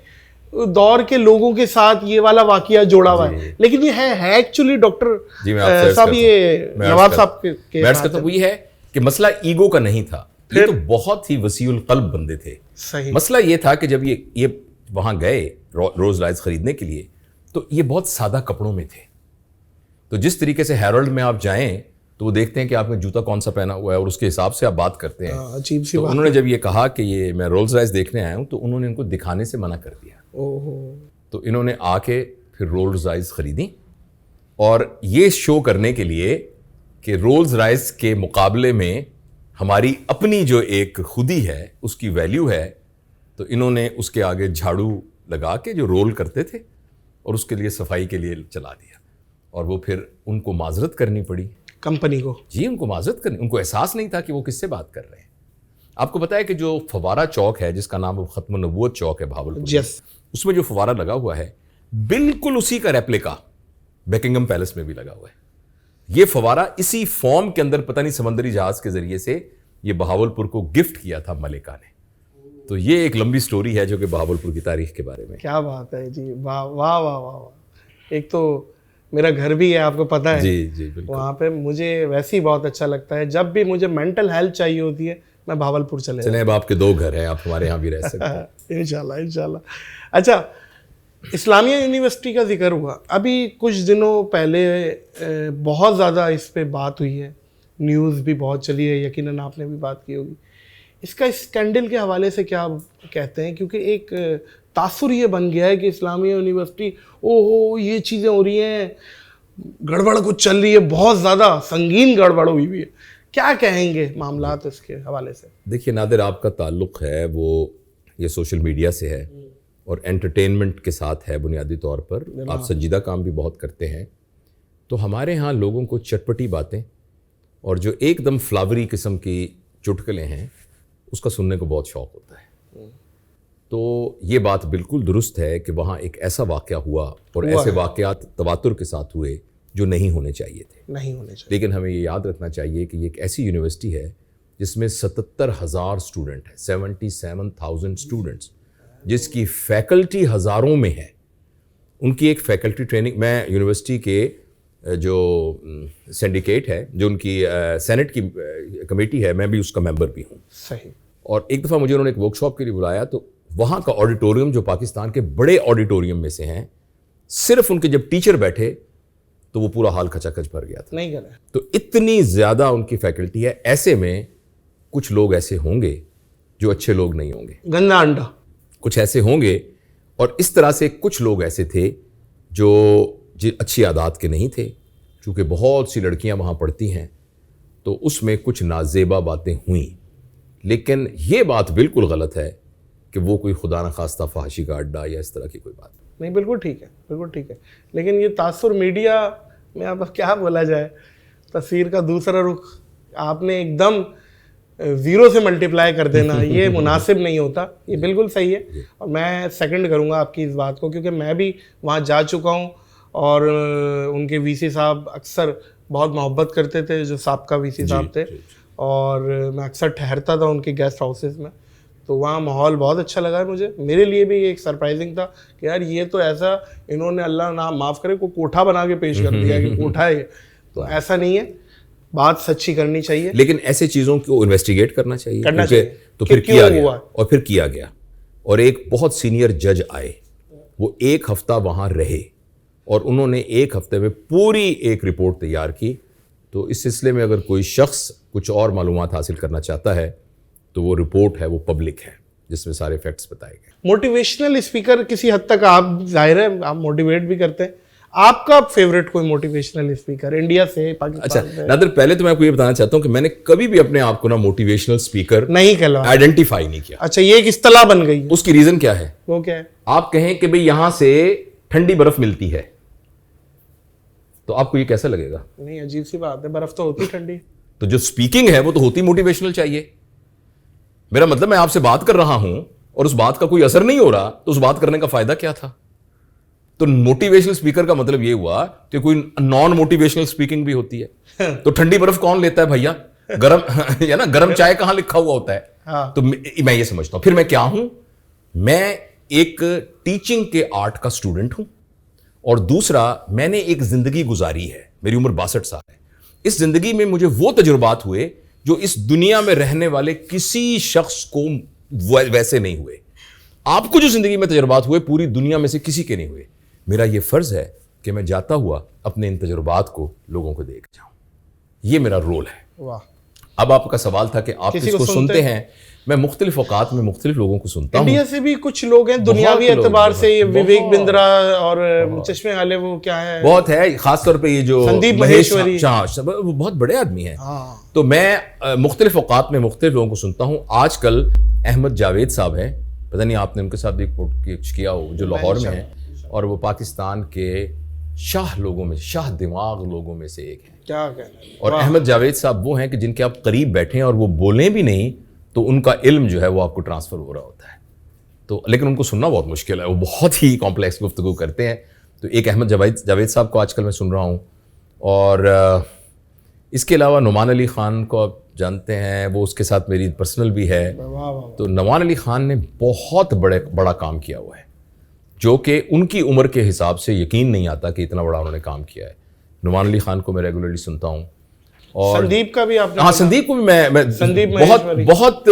دور کے لوگوں کے ساتھ یہ والا واقعہ جوڑا ہوا ہے, لیکن یہ ہے ایکچولی ڈاکٹر صاحب, یہ نواب صاحب کے وہی ہے کہ مسئلہ ایگو کا نہیں تھا, یہ تو بہت ہی وسیع القلب بندے تھے. صحیح. مسئلہ یہ تھا کہ جب یہ وہاں گئے رولز رائس خریدنے کے لیے تو یہ بہت سادہ کپڑوں میں تھے. تو جس طریقے سے ہیرلڈ میں آپ جائیں تو وہ دیکھتے ہیں کہ آپ نے جوتا کون سا پہنا ہوا ہے اور اس کے حساب سے آپ بات کرتے ہیں. عجیب سی تو بات. انہوں نے جب یہ کہا کہ یہ میں رولز رائس دیکھنے آیا ہوں تو انہوں نے ان کو دکھانے سے منع کر دیا. تو انہوں نے آ کے پھر رولز رائس خریدی, اور یہ شو کرنے کے لیے کہ رولز رائس کے مقابلے میں ہماری اپنی جو ایک خودی ہے اس کی ویلیو ہے, تو انہوں نے اس کے آگے جھاڑو لگا کے جو رول کرتے تھے اور اس کے لیے صفائی کے لیے چلا دیا, اور وہ پھر ان کو معذرت کرنی پڑی کمپنی کو. جی, ان کو معذرت کرنی, ان کو احساس نہیں تھا کہ وہ کس سے بات کر رہے ہیں. آپ کو پتا ہے کہ جو فوارہ چوک ہے جس کا نام ختم النبوت چوک ہے بہاولپور, اس میں جو فوارہ لگا ہوا ہے بالکل اسی کا ریپلیکا بیکنگم پیلس میں بھی لگا ہوا ہے. یہ فوارہ اسی فارم کے اندر پتہ نہیں سمندری جہاز کے ذریعے سے یہ بہاولپور کو گفٹ کیا تھا ملکہ نے. تو یہ ایک لمبی سٹوری ہے جو کہ بہاولپور کی تاریخ کے بارے میں. کیا بات ہے جی, واہ واہ واہ واہ. ایک تو میرا گھر بھی ہے, آپ کو پتہ ہے. جی جی بالکل. وہاں پہ مجھے ویسے ہی بہت اچھا لگتا ہے, جب بھی مجھے مینٹل ہیلتھ چاہیے ہوتی ہے میں بہاولپور چلے اب آپ کے 2 گھر ہیں, آپ ہمارے یہاں بھی رہ سکتے ہیں. انشاءاللہ انشاءاللہ. اچھا, اسلامیہ یونیورسٹی کا ذکر ہوا, ابھی کچھ دنوں پہلے بہت زیادہ اس پہ بات ہوئی ہے, نیوز بھی بہت چلی ہے, یقیناً آپ نے بھی بات کی ہوگی. اس کا اسکینڈل کے حوالے سے کیا کہتے ہیں, کیونکہ ایک تاثر یہ بن گیا ہے کہ اسلامیہ یونیورسٹی یہ چیزیں ہو رہی ہیں, گڑبڑ کچھ چل رہی ہے, بہت زیادہ سنگین گڑبڑ ہوئی ہے. کیا کہیں گے معاملات اس کے حوالے سے؟ دیکھیے نادر، آپ کا تعلق ہے وہ یہ سوشل میڈیا سے ہے اور انٹرٹینمنٹ کے ساتھ ہے بنیادی طور پر. آپ سنجیدہ کام بھی بہت کرتے ہیں. تو ہمارے ہاں لوگوں کو چٹپٹی باتیں اور جو ایک دم فلاوری قسم کی چٹکلیں ہیں اس کا سننے کو بہت شوق ہوتا ہے. تو یہ بات بالکل درست ہے کہ وہاں ایک ایسا واقعہ ہوا اور ایسے واقعات تواتر کے ساتھ ہوئے جو نہیں ہونے چاہیے تھے. نہیں ہونے چاہیے. لیکن ہمیں یہ یاد رکھنا چاہیے کہ یہ ایک ایسی یونیورسٹی ہے جس میں 77,000 اسٹوڈنٹ ہیں, 77,000 اسٹوڈنٹس, جس کی فیکلٹی ہزاروں میں ہے. ان کی ایک فیکلٹی ٹریننگ, میں یونیورسٹی کے جو سینڈیکیٹ ہے, جو ان کی سینٹ کی کمیٹی ہے, میں بھی اس کا ممبر بھی ہوں. صحیح. اور ایک دفعہ مجھے انہوں نے ایک ورک شاپ کے لیے بلایا, تو وہاں کا آڈیٹوریم جو پاکستان کے بڑے آڈیٹوریم میں سے ہیں, صرف ان کے جب ٹیچر بیٹھے تو وہ پورا ہال کھچا کھچ بھر گیا تھا. نہیں کرے. تو اتنی زیادہ ان کی فیکلٹی ہے. ایسے میں کچھ لوگ ایسے ہوں گے جو اچھے لوگ نہیں ہوں گے, گندا انڈا کچھ ایسے ہوں گے, اور اس طرح سے کچھ لوگ ایسے تھے جو اچھی عادات کے نہیں تھے. چونکہ بہت سی لڑکیاں وہاں پڑھتی ہیں تو اس میں کچھ نازیبا باتیں ہوئیں. لیکن یہ بات بالکل غلط ہے کہ وہ کوئی خدا نخواستہ فحاشی کا اڈا یا اس طرح کی کوئی بات نہیں. بالکل ٹھیک ہے, بالکل ٹھیک ہے. لیکن یہ تاثر میڈیا میں اب کیا بولا جائے, تصویر کا دوسرا رخ آپ نے ایک دم زیرو سے ملٹیپلائی کر دینا, یہ مناسب نہیں ہوتا. یہ بالکل صحیح ہے, اور میں سیکنڈ کروں گا آپ کی اس بات کو, کیونکہ میں بھی وہاں جا چکا ہوں اور ان کے وی سی صاحب اکثر بہت محبت کرتے تھے, جو سابقہ وی سی صاحب تھے, اور میں اکثر ٹھہرتا تھا ان کے گیسٹ ہاؤسز میں. تو وہاں ماحول بہت اچھا لگا مجھے. میرے لیے بھی ایک سرپرائزنگ تھا کہ یار یہ تو ایسا انہوں نے, اللہ نام معاف کرے, کوئی کوٹھا بنا کے پیش کر دیا کہ کوٹھا ہے. تو ایسا نہیں ہے, بات سچی کرنی چاہیے. لیکن ایسے چیزوں کو انویسٹیگیٹ کرنا چاہیے. تو پھر کیا گیا, اور پھر کیا گیا, اور ایک بہت سینئر جج آئے, وہ 1 ہفتہ وہاں رہے, اور انہوں نے 1 ہفتے میں پوری ایک رپورٹ تیار کی. تو اس سلسلے میں اگر کوئی شخص کچھ اور معلومات حاصل کرنا چاہتا ہے تو وہ رپورٹ ہے, وہ پبلک ہے, جس میں سارے فیکٹس بتائے گئے. موٹیویشنل اسپیکر کسی حد تک آپ, ظاہر ہے آپ موٹیویٹ بھی کرتے ہیں. آپ کا فیوریٹ کوئی موٹیویشنل اسپیکر انڈیا سے, پاکستان سے؟ نادر, پہلے تو میں آپ کو یہ بتانا چاہتا ہوں کہ میں نے کبھی بھی اپنے آپ کو نا موٹیویشنل اسپیکر نہیں کہا, آئیڈینٹیفائی نہیں کیا. اچھا, یہ ایک اصطلاح بن گئی. اس کی ریزن کیا ہے؟ وہ کیا ہے؟ آپ کہیں کہ بھئی یہاں سے ٹھنڈی برف ملتی ہے, تو آپ کو یہ کیسا لگے گا؟ نہیں, عجیب سی بات ہے, برف تو ہوتی ٹھنڈی. تو جو سپیکنگ ہے وہ تو ہوتی موٹیویشنل چاہیے. میرا مطلب میں آپ سے بات کر رہا ہوں اور اس بات کا کوئی اثر نہیں ہو رہا, تو اس بات کرنے کا فائدہ کیا تھا؟ تو موٹیویشنل سپیکر کا مطلب یہ ہوا کہ کوئی نان موٹیویشنل سپیکنگ بھی ہوتی ہے. تو ٹھنڈی برف کون لیتا ہے بھیا؟ گرم یا نا, گرم چائے کہاں لکھا ہوا ہوتا ہے؟ تو میں یہ سمجھتا ہوں. پھر میں کیا ہوں؟ میں ایک ٹیچنگ کے آرٹ کا اسٹوڈنٹ ہوں, اور دوسرا میں نے ایک زندگی گزاری ہے, میری عمر 62 سال ہے. اس زندگی میں مجھے وہ تجربات ہوئے جو اس دنیا میں رہنے والے کسی شخص کو ویسے نہیں ہوئے. آپ کو جو زندگی میں تجربات ہوئے پوری دنیا میں سے کسی کے نہیں ہوئے. میرا یہ فرض ہے کہ میں جاتا ہوا اپنے ان تجربات کو لوگوں کو دے کے جاؤں. یہ میرا رول ہے. واہ. اب آپ کا سوال تھا کہ آپ کس کو سنتے ہیں. میں مختلف اوقات میں مختلف لوگوں کو سنتا ہوں. انڈیا سے بھی کچھ لوگ ہیں دنیاوی اعتبار سے, یہ وویک بندرا اور چشمے والے, وہ کیا ہے, بہت ہے. خاص طور پہ یہ جو سندیپ مہیشوری, وہ بہت بڑے آدمی ہیں. تو میں مختلف اوقات میں مختلف لوگوں کو سنتا ہوں. آج کل احمد جاوید صاحب ہیں, پتہ نہیں آپ نے ان کے ساتھ ایک پوڈکاسٹ کیا ہو, جو لاہور میں ہیں, اور وہ پاکستان کے شاہ لوگوں میں, شاہ دماغ لوگوں میں سے ایک ہیں. کیا کہنا ہے. اور احمد جاوید صاحب وہ ہیں کہ جن کے آپ قریب بیٹھیں اور وہ بولیں بھی نہیں تو ان کا علم جو ہے وہ آپ کو ٹرانسفر ہو رہا ہوتا ہے. تو لیکن ان کو سننا بہت مشکل ہے, وہ بہت ہی کمپلیکس گفتگو کرتے ہیں. تو ایک احمد جاوید صاحب کو آج کل میں سن رہا ہوں, اور اس کے علاوہ نعمان علی خان کو آپ جانتے ہیں, وہ اس کے ساتھ میری پرسنل بھی ہے. تو نعمان علی خان نے بہت بڑا کام کیا ہوا ہے, جو کہ ان کی عمر کے حساب سے یقین نہیں آتا کہ اتنا بڑا انہوں نے کام کیا ہے. نعمان علی خان کو میں ریگولرلی سنتا ہوں. اور سندیپ کا بھی آپ نے, ہاں سندیپ کو بھی میں مہیشوری, بہت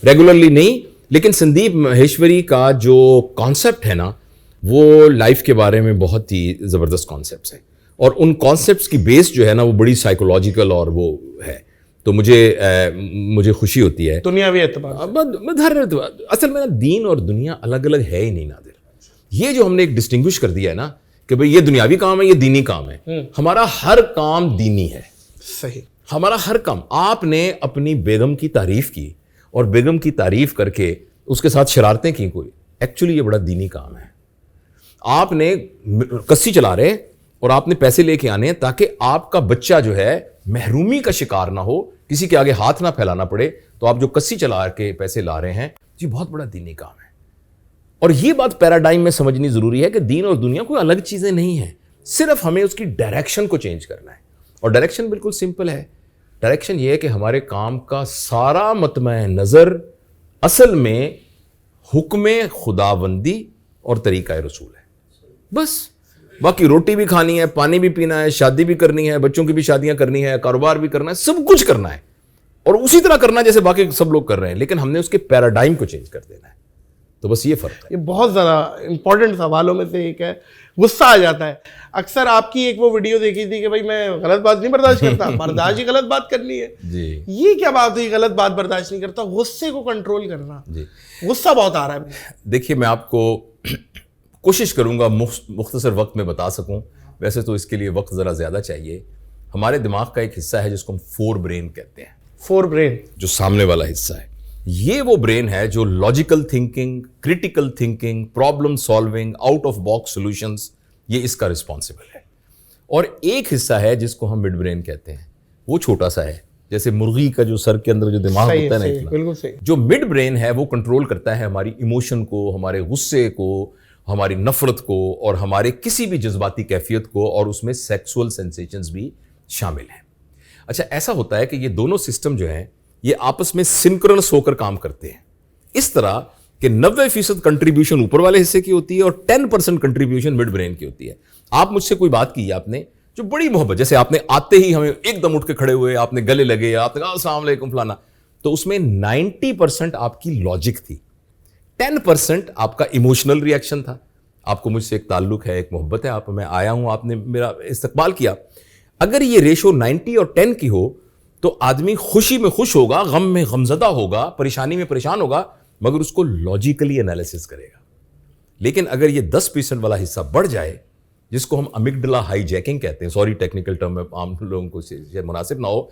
ریگولرلی نہیں, لیکن سندیپ مہیشوری کا جو کانسیپٹ ہے نا, وہ لائف کے بارے میں بہت ہی زبردست کانسیپٹس ہیں, اور ان کانسیپٹس کی بیس جو ہے نا وہ بڑی سائیکولوجیکل اور وہ ہے. تو مجھے خوشی ہوتی ہے دنیاوی اعتبار. اصل میں دین اور دنیا الگ الگ ہے ہی نہیں نادر. یہ جو ہم نے ایک ڈسٹنگوش کر دیا ہے نا کہ بھئی یہ دنیاوی کام ہے, یہ دینی کام ہے. ہمارا ہر کام دینی ہے. صحیح. ہمارا ہر کام. آپ نے اپنی بیگم کی تعریف کی اور بیگم کی تعریف کر کے اس کے ساتھ شرارتیں کی کوئی, ایکچولی یہ بڑا دینی کام ہے. آپ نے کسی چلا رہے اور آپ نے پیسے لے کے آنے ہیں تاکہ آپ کا بچہ جو ہے محرومی کا شکار نہ ہو, کسی کے آگے ہاتھ نہ پھیلانا پڑے, تو آپ جو کسی چلا کے پیسے لا رہے ہیں, یہ بہت بڑا دینی کام ہے. اور یہ بات پیراڈائم میں سمجھنی ضروری ہے کہ دین اور دنیا کوئی الگ چیزیں نہیں ہیں, صرف ہمیں اس کی ڈائریکشن کو چینج کرنا ہے. اور ڈائریکشن بالکل سمپل ہے. ڈائریکشن یہ ہے کہ ہمارے کام کا سارا مطمع نظر اصل میں حکم خداوندی اور طریقہ رسول ہے. بس باقی روٹی بھی کھانی ہے, پانی بھی پینا ہے, شادی بھی کرنی ہے, بچوں کی بھی شادیاں کرنی ہے, کاروبار بھی کرنا ہے, سب کچھ کرنا ہے اور اسی طرح کرنا ہے جیسے باقی سب لوگ کر رہے ہیں, لیکن ہم نے اس کے پیراڈائم کو چینج کر دینا ہے. تو بس یہ فرق ہے. یہ بہت زیادہ امپورٹنٹ سوالوں میں سے ایک ہے. غصہ آ جاتا ہے اکثر. آپ کی ایک وہ ویڈیو دیکھی تھی کہ بھائی میں غلط بات نہیں برداشت کرتا, برداشت ہی غلط بات کرنی ہے. جی یہ کیا بات ہوئی, غلط بات برداشت نہیں کرتا, غصے کو کنٹرول کرنا. جی غصہ بہت آ رہا ہے. دیکھیے میں آپ کو کوشش کروں گا مختصر وقت میں بتا سکوں, ویسے تو اس کے لیے وقت ذرا زیادہ چاہیے. ہمارے دماغ کا ایک حصہ ہے جس کو ہم فور برین کہتے ہیں. فور برین جو سامنے والا حصہ ہے, یہ وہ برین ہے جو logical thinking, critical thinking, problem solving, out of box solutions, یہ اس کا رسپانسبل ہے. اور ایک حصہ ہے جس کو ہم مڈ برین کہتے ہیں, وہ چھوٹا سا ہے, جیسے مرغی کا جو سر کے اندر جو دماغ ہوتا ہے نا, بالکل صحیح. جو مڈ برین ہے وہ کنٹرول کرتا ہے ہماری ایموشن کو, ہمارے غصے کو, ہماری نفرت کو, اور ہمارے کسی بھی جذباتی کیفیت کو, اور اس میں سیکسول سینسیشنز بھی شامل ہیں. اچھا ایسا ہوتا ہے کہ یہ دونوں سسٹم جو ہیں یہ آپس میں سنکرنس ہو کر کام کرتے ہیں, اس طرح کہ 90% کنٹریبیوشن اوپر والے حصے کی ہوتی ہے اور 10% کنٹریبیوشن مڈ برین کی ہوتی ہے. آپ مجھ سے کوئی بات کی آپ نے جو بڑی محبت, جیسے آپ نے آتے ہی ہمیں ایک دم اٹھ کے کھڑے ہوئے, آپ نے گلے لگے, آپ نے کہا السلام علیکم فلانا, تو اس میں 90% آپ کی لاجک تھی, 10% آپ کا ایموشنل ری ایکشن تھا. آپ کو مجھ سے ایک تعلق ہے, ایک محبت ہے, میں آیا ہوں, آپ نے میرا استقبال کیا. اگر یہ ریشو 90 اور 10 کی ہو تو آدمی خوشی میں خوش ہوگا, غم میں غمزدہ ہوگا, پریشانی میں پریشان ہوگا, مگر اس کو لاجیکلی انالیسس کرے گا. لیکن اگر یہ 10% والا حصہ بڑھ جائے, جس کو ہم امیگڈلا ہائی جیکنگ کہتے ہیں, سوری ٹیکنیکل ٹرم میں عام لوگوں کو مناسب نہ ہو,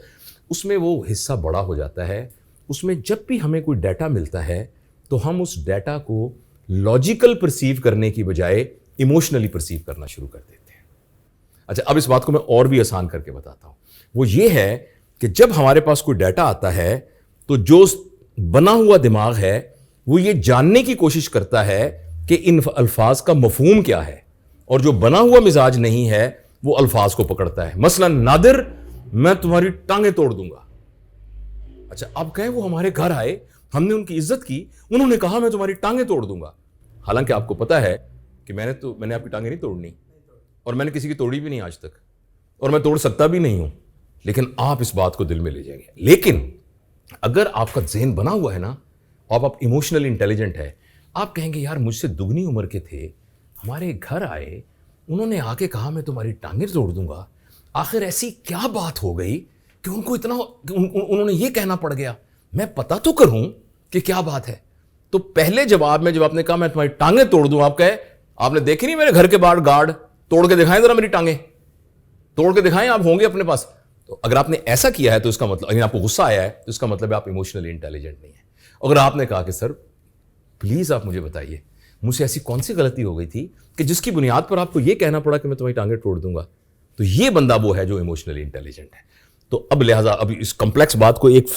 اس میں وہ حصہ بڑا ہو جاتا ہے. اس میں جب بھی ہمیں کوئی ڈیٹا ملتا ہے تو ہم اس ڈیٹا کو لاجیکل پرسیو کرنے کی بجائے ایموشنلی پرسیو کرنا شروع کر دیتے ہیں. اچھا اب اس بات کو میں اور بھی آسان کر کے بتاتا ہوں. وہ یہ ہے کہ جب ہمارے پاس کوئی ڈیٹا آتا ہے تو جو بنا ہوا دماغ ہے وہ یہ جاننے کی کوشش کرتا ہے کہ ان الفاظ کا مفہوم کیا ہے, اور جو بنا ہوا مزاج نہیں ہے وہ الفاظ کو پکڑتا ہے. مثلا نادر میں تمہاری ٹانگیں توڑ دوں گا. اچھا اب کہیں وہ ہمارے گھر آئے, ہم نے ان کی عزت کی, انہوں نے کہا میں تمہاری ٹانگیں توڑ دوں گا, حالانکہ آپ کو پتا ہے کہ میں نے آپ کی ٹانگیں نہیں توڑنی, اور میں نے کسی کی توڑی بھی نہیں آج تک, اور میں توڑ سکتا بھی نہیں ہوں, لیکن آپ اس بات کو دل میں لے جائیں گے. لیکن اگر آپ کا ذہن بنا ہوا ہے نا, اور آپ ایموشنلی انٹیلیجنٹ ہے, آپ کہیں گے یار مجھ سے دگنی عمر کے تھے, ہمارے گھر آئے, انہوں نے آ کے کہا میں تمہاری ٹانگیں توڑ دوں گا, آخر ایسی کیا بات ہو گئی کہ ان کو اتنا انہوں نے یہ کہنا پڑ گیا, میں پتا تو کروں کہ کیا بات ہے. تو پہلے جواب میں جب آپ نے کہا میں تمہاری ٹانگیں توڑ دوں, آپ کہے آپ نے دیکھی نہیں میرے گھر کے باہر گارڈ, توڑ کے دکھائیں ذرا میری ٹانگیں, توڑ کے دکھائیں, آپ ہوں گے اپنے پاس. تو اگر آپ نے ایسا کیا ہے تو اس کا مطلب, اگر آپ کو غصہ آیا ہے تو اس کا مطلب ہے آپ ایموشنلی انٹیلیجنٹ نہیں ہیں. اگر آپ نے کہا کہ سر پلیز آپ مجھے بتائیے مجھ سے ایسی کون سی غلطی ہو گئی تھی کہ جس کی بنیاد پر آپ کو یہ کہنا پڑا کہ میں تمہاری ٹانگیں توڑ دوں گا, تو یہ بندہ وہ ہے جو ایموشنلی انٹیلیجنٹ ہے. تو اب لہٰذا اب اس کمپلیکس بات کو ایک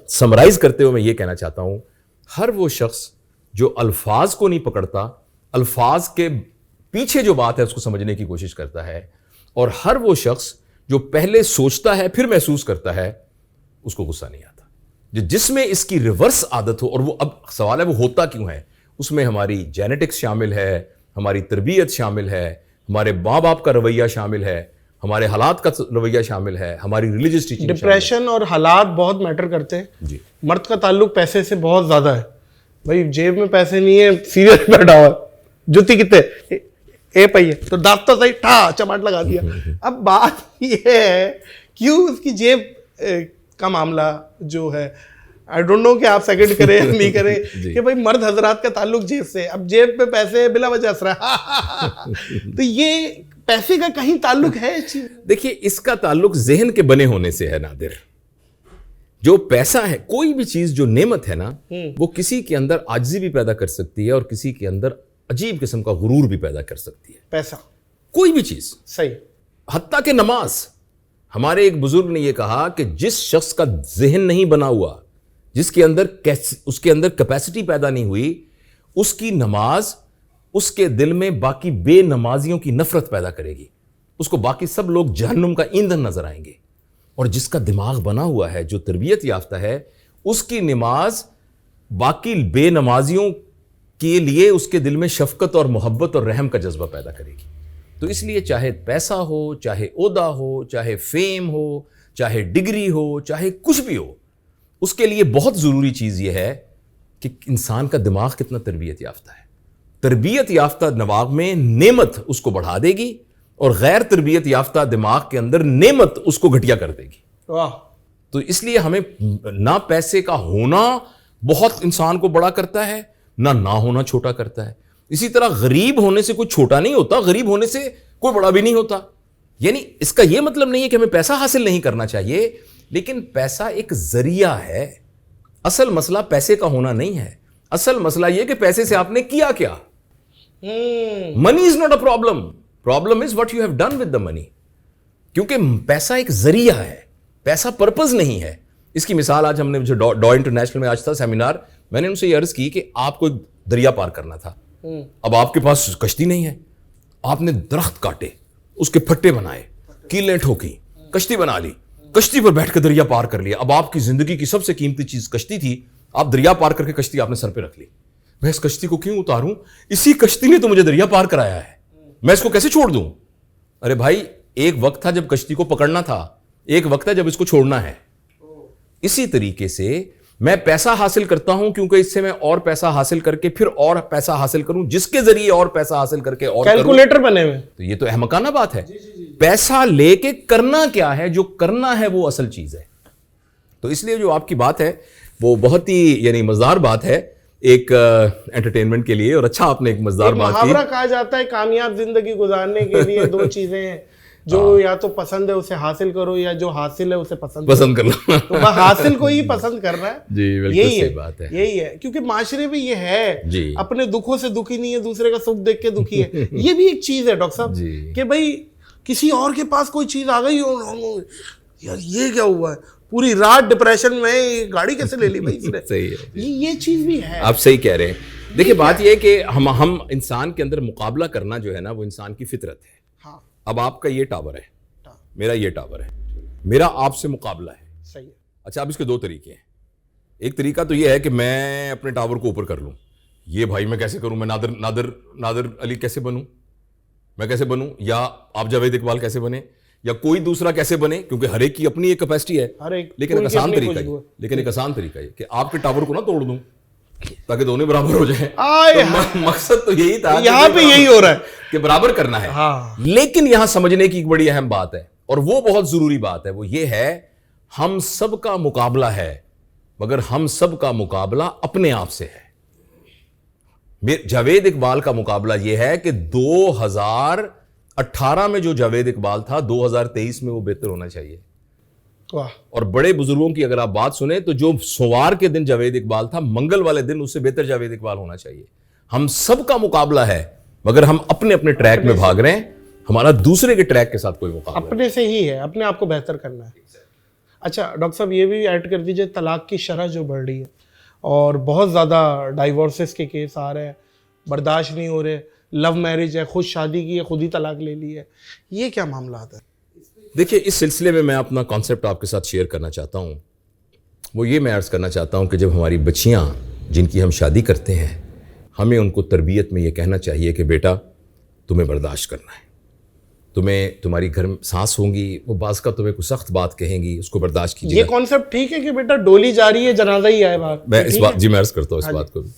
سمرائز کرتے ہوئے میں یہ کہنا چاہتا ہوں, ہر وہ شخص جو الفاظ کو نہیں پکڑتا, الفاظ کے پیچھے جو بات ہے اس کو سمجھنے کی کوشش کرتا ہے, اور ہر وہ شخص جو پہلے سوچتا ہے پھر محسوس کرتا ہے, اس کو غصہ نہیں آتا. جس میں اس کی ریورس عادت ہو, اور وہ اب سوال ہے وہ ہوتا کیوں ہے, اس میں ہماری جینیٹکس شامل ہے, ہماری تربیت شامل ہے, ہمارے ماں باپ کا رویہ شامل ہے, ہمارے حالات کا رویہ شامل ہے, ہماری ریلیجس ٹیچنگ. ڈپریشن اور حالات بہت میٹر کرتے ہیں. جی مرد کا تعلق پیسے سے بہت زیادہ ہے. بھائی جیب میں پیسے نہیں ہے, سیریس بیٹھا ہوا, جوتی کتنے اے پہیے تو دانت تو صحیح ٹھا چماٹ لگا دیا. اب بات یہ ہے کیوں اس کی جیب کا معاملہ جو ہے, آئی ڈونٹ نو کہ آپ سیکنڈ کریں یا نہیں کریں کہ بھائی مرد حضرات کا تعلق جیب سے, اب جیب پہ پیسے بلا وجہ اثر ہے. تو یہ پیسے کا کہیں تعلق ہے اس چیز؟ دیکھیے اس کا تعلق ذہن کے بنے ہونے سے ہے نادر. جو پیسہ ہے, کوئی بھی چیز جو نعمت ہے نا, وہ کسی کے اندر عاجزی بھی پیدا کر سکتی ہے اور کسی کے اندر عجیب قسم کا غرور بھی پیدا کر سکتی ہے. پیسہ کوئی بھی چیز, صحیح. حتیٰ کہ نماز. ہمارے ایک بزرگ نے یہ کہا کہ جس شخص کا ذہن نہیں بنا ہوا, جس کے اندر اس کے اندر کیپیسٹی پیدا نہیں ہوئی, اس کی نماز اس کے دل میں باقی بے نمازیوں کی نفرت پیدا کرے گی. اس کو باقی سب لوگ جہنم کا ایندھن نظر آئیں گے. اور جس کا دماغ بنا ہوا ہے, جو تربیت یافتہ ہے, اس کی نماز باقی بے نمازیوں کے لیے اس کے دل میں شفقت اور محبت اور رحم کا جذبہ پیدا کرے گی. تو اس لیے چاہے پیسہ ہو, چاہے عہدہ ہو, چاہے فیم ہو, چاہے ڈگری ہو, چاہے کچھ بھی ہو, اس کے لیے بہت ضروری چیز یہ ہے کہ انسان کا دماغ کتنا تربیت یافتہ ہے. تربیت یافتہ دماغ میں نعمت اس کو بڑھا دے گی اور غیر تربیت یافتہ دماغ کے اندر نعمت اس کو گھٹیا کر دے گی. تو اس لیے ہمیں نہ پیسے کا ہونا بہت انسان کو بڑا کرتا ہے, نہ ہونا چھوٹا کرتا ہے. اسی طرح غریب ہونے سے کوئی چھوٹا نہیں ہوتا, غریب ہونے سے کوئی بڑا بھی نہیں ہوتا. یعنی اس کا یہ مطلب نہیں ہے کہ ہمیں پیسہ حاصل نہیں کرنا چاہیے, لیکن پیسہ ایک ذریعہ ہے. اصل مسئلہ پیسے کا ہونا نہیں ہے, اصل مسئلہ یہ کہ پیسے سے آپ نے کیا کیا. Money is not a problem is what you have done with the money. کیونکہ پیسہ ایک ذریعہ ہے, پیسہ پرپز نہیں ہے. اس کی مثال آج ہم نے جو ڈو انٹرنیشنل میں آج تھا سیمینار, میں نے ان سے یہ عرض کی کہ آپ کو دریا پار کرنا تھا, اب آپ کے پاس کشتی نہیں ہے, آپ نے درخت کاٹے, اس کے پھٹے بنائے, کیلیں ٹھوکی, کشتی بنا لی, کشتی پر بیٹھ کے دریا پار کر لیا. اب آپ کی زندگی کی سب سے قیمتی چیز کشتی تھی, آپ دریا پار کر کے کشتی آپ نے سر پہ رکھ لی. میں اس کشتی کو کیوں اتاروں, اسی کشتی نے تو مجھے دریا پار کرایا ہے, میں اس کو کیسے چھوڑ دوں. ارے بھائی, ایک وقت تھا جب کشتی کو پکڑنا تھا, ایک وقت ہے جب اس کو چھوڑنا ہے. اسی طریقے سے میں پیسہ حاصل کرتا ہوں کیونکہ اس سے میں اور پیسہ حاصل کر کے پھر اور پیسہ حاصل کروں, جس کے ذریعے اور پیسہ حاصل کر کے اور کیلکولیٹر بنے ہوئے. تو یہ تو احمقانہ بات ہے. پیسہ لے کے کرنا کیا ہے, جو کرنا ہے وہ اصل چیز ہے. تو اس لیے جو آپ کی بات ہے وہ بہت ہی یعنی مزدار بات ہے ایک انٹرٹینمنٹ کے لیے, اور اچھا آپ نے ایک مزدار بات کی. محاورہ کہا جاتا ہے کامیاب زندگی گزارنے کے لیے دو چیزیں ہیں, جو یا تو پسند ہے اسے حاصل کرو, یا جو حاصل ہے اسے پسند کر لو. تو حاصل کو ہی پسند کرنا ہے. جی بالکل صحیح بات ہے, یہی ہے. کیونکہ معاشرے میں یہ ہے, اپنے دکھوں سے دکھی نہیں ہے, دوسرے کا سکھ دیکھ کے دکھی ہے. یہ بھی ایک چیز ہے ڈاکٹر صاحب کہ بھائی کسی اور کے پاس کوئی چیز آ گئی یار, یہ کیا ہوا ہے, پوری رات ڈپریشن میں, گاڑی کیسے لے لی بھائی اس نے. صحیح ہے, یہ چیز بھی ہے. آپ صحیح کہہ رہے ہیں. دیکھیے بات یہ ہے کہ ہم انسان کے اندر مقابلہ کرنا جو ہے نا وہ انسان کی فطرت ہے. اب آپ کا یہ ٹاور ہے, میرا یہ ٹاور ہے, میرا آپ سے مقابلہ ہے. صحیح ہے. اچھا, اب اس کے دو طریقے ہیں. ایک طریقہ تو یہ ہے کہ میں اپنے ٹاور کو اوپر کر لوں. یہ بھائی میں کیسے کروں, میں نادر علی کیسے بنوں, میں کیسے بنوں, یا آپ جاوید اقبال کیسے بنے, یا کوئی دوسرا کیسے بنے, کیونکہ ہر ایک کی اپنی ایک کیپیسٹی ہے. لیکن ایک آسان طریقہ ہے کہ آپ کے ٹاور کو نہ توڑ دوں تاکہ دونوں برابر ہو جائیں. مقصد تو یہی تھا, یہاں پہ یہی ہو رہا ہے کہ برابر کرنا ہے. لیکن یہاں سمجھنے کی ایک بڑی اہم بات ہے, اور وہ بہت ضروری بات ہے, وہ یہ ہے ہم سب کا مقابلہ ہے, مگر ہم سب کا مقابلہ اپنے آپ سے ہے. جاوید اقبال کا مقابلہ یہ ہے کہ 2018 میں جو جاوید اقبال تھا 2023 میں وہ بہتر ہونا چاہیے. اور بڑے بزرگوں کی اگر آپ بات سنیں تو جو سوار کے دن جاوید اقبال تھا, منگل والے دن اس سے بہتر جاوید اقبال ہونا چاہیے. ہم سب کا مقابلہ ہے, مگر ہم اپنے اپنے ٹریک میں بھاگ رہے ہیں, ہمارا دوسرے کے ٹریک کے ساتھ کوئی مقابلہ اپنے سے ہی ہے, اپنے آپ کو بہتر کرنا ہے. اچھا ڈاکٹر صاحب, یہ بھی ایڈ کر دیجئے, طلاق کی شرح جو بڑھ رہی ہے اور بہت زیادہ ڈائیورسز کے کیس آ رہے ہیں, برداشت نہیں ہو رہے, لو میرج ہے, خود شادی کی ہے, خود ہی طلاق لے لی ہے, یہ کیا معاملات ہیں؟ دیکھیے اس سلسلے میں اپنا کانسیپٹ آپ کے ساتھ شیئر کرنا چاہتا ہوں. وہ یہ میں عرض کرنا چاہتا ہوں کہ جب ہماری بچیاں جن کی ہم شادی کرتے ہیں, ہمیں ان کو تربیت میں یہ کہنا چاہیے کہ بیٹا تمہیں برداشت کرنا ہے, تمہاری گھر میں سانس ہوں گی, وہ بعض کا تمہیں کوئی سخت بات کہیں گی, اس کو برداشت کیجیے. یہ کانسیپٹ ٹھیک ہے کہ بیٹا ڈولی جا رہی ہے, جنازہ ہی آئے باہر, میں اس بات میں عرض کرتا ہوں اس بات کو بھی.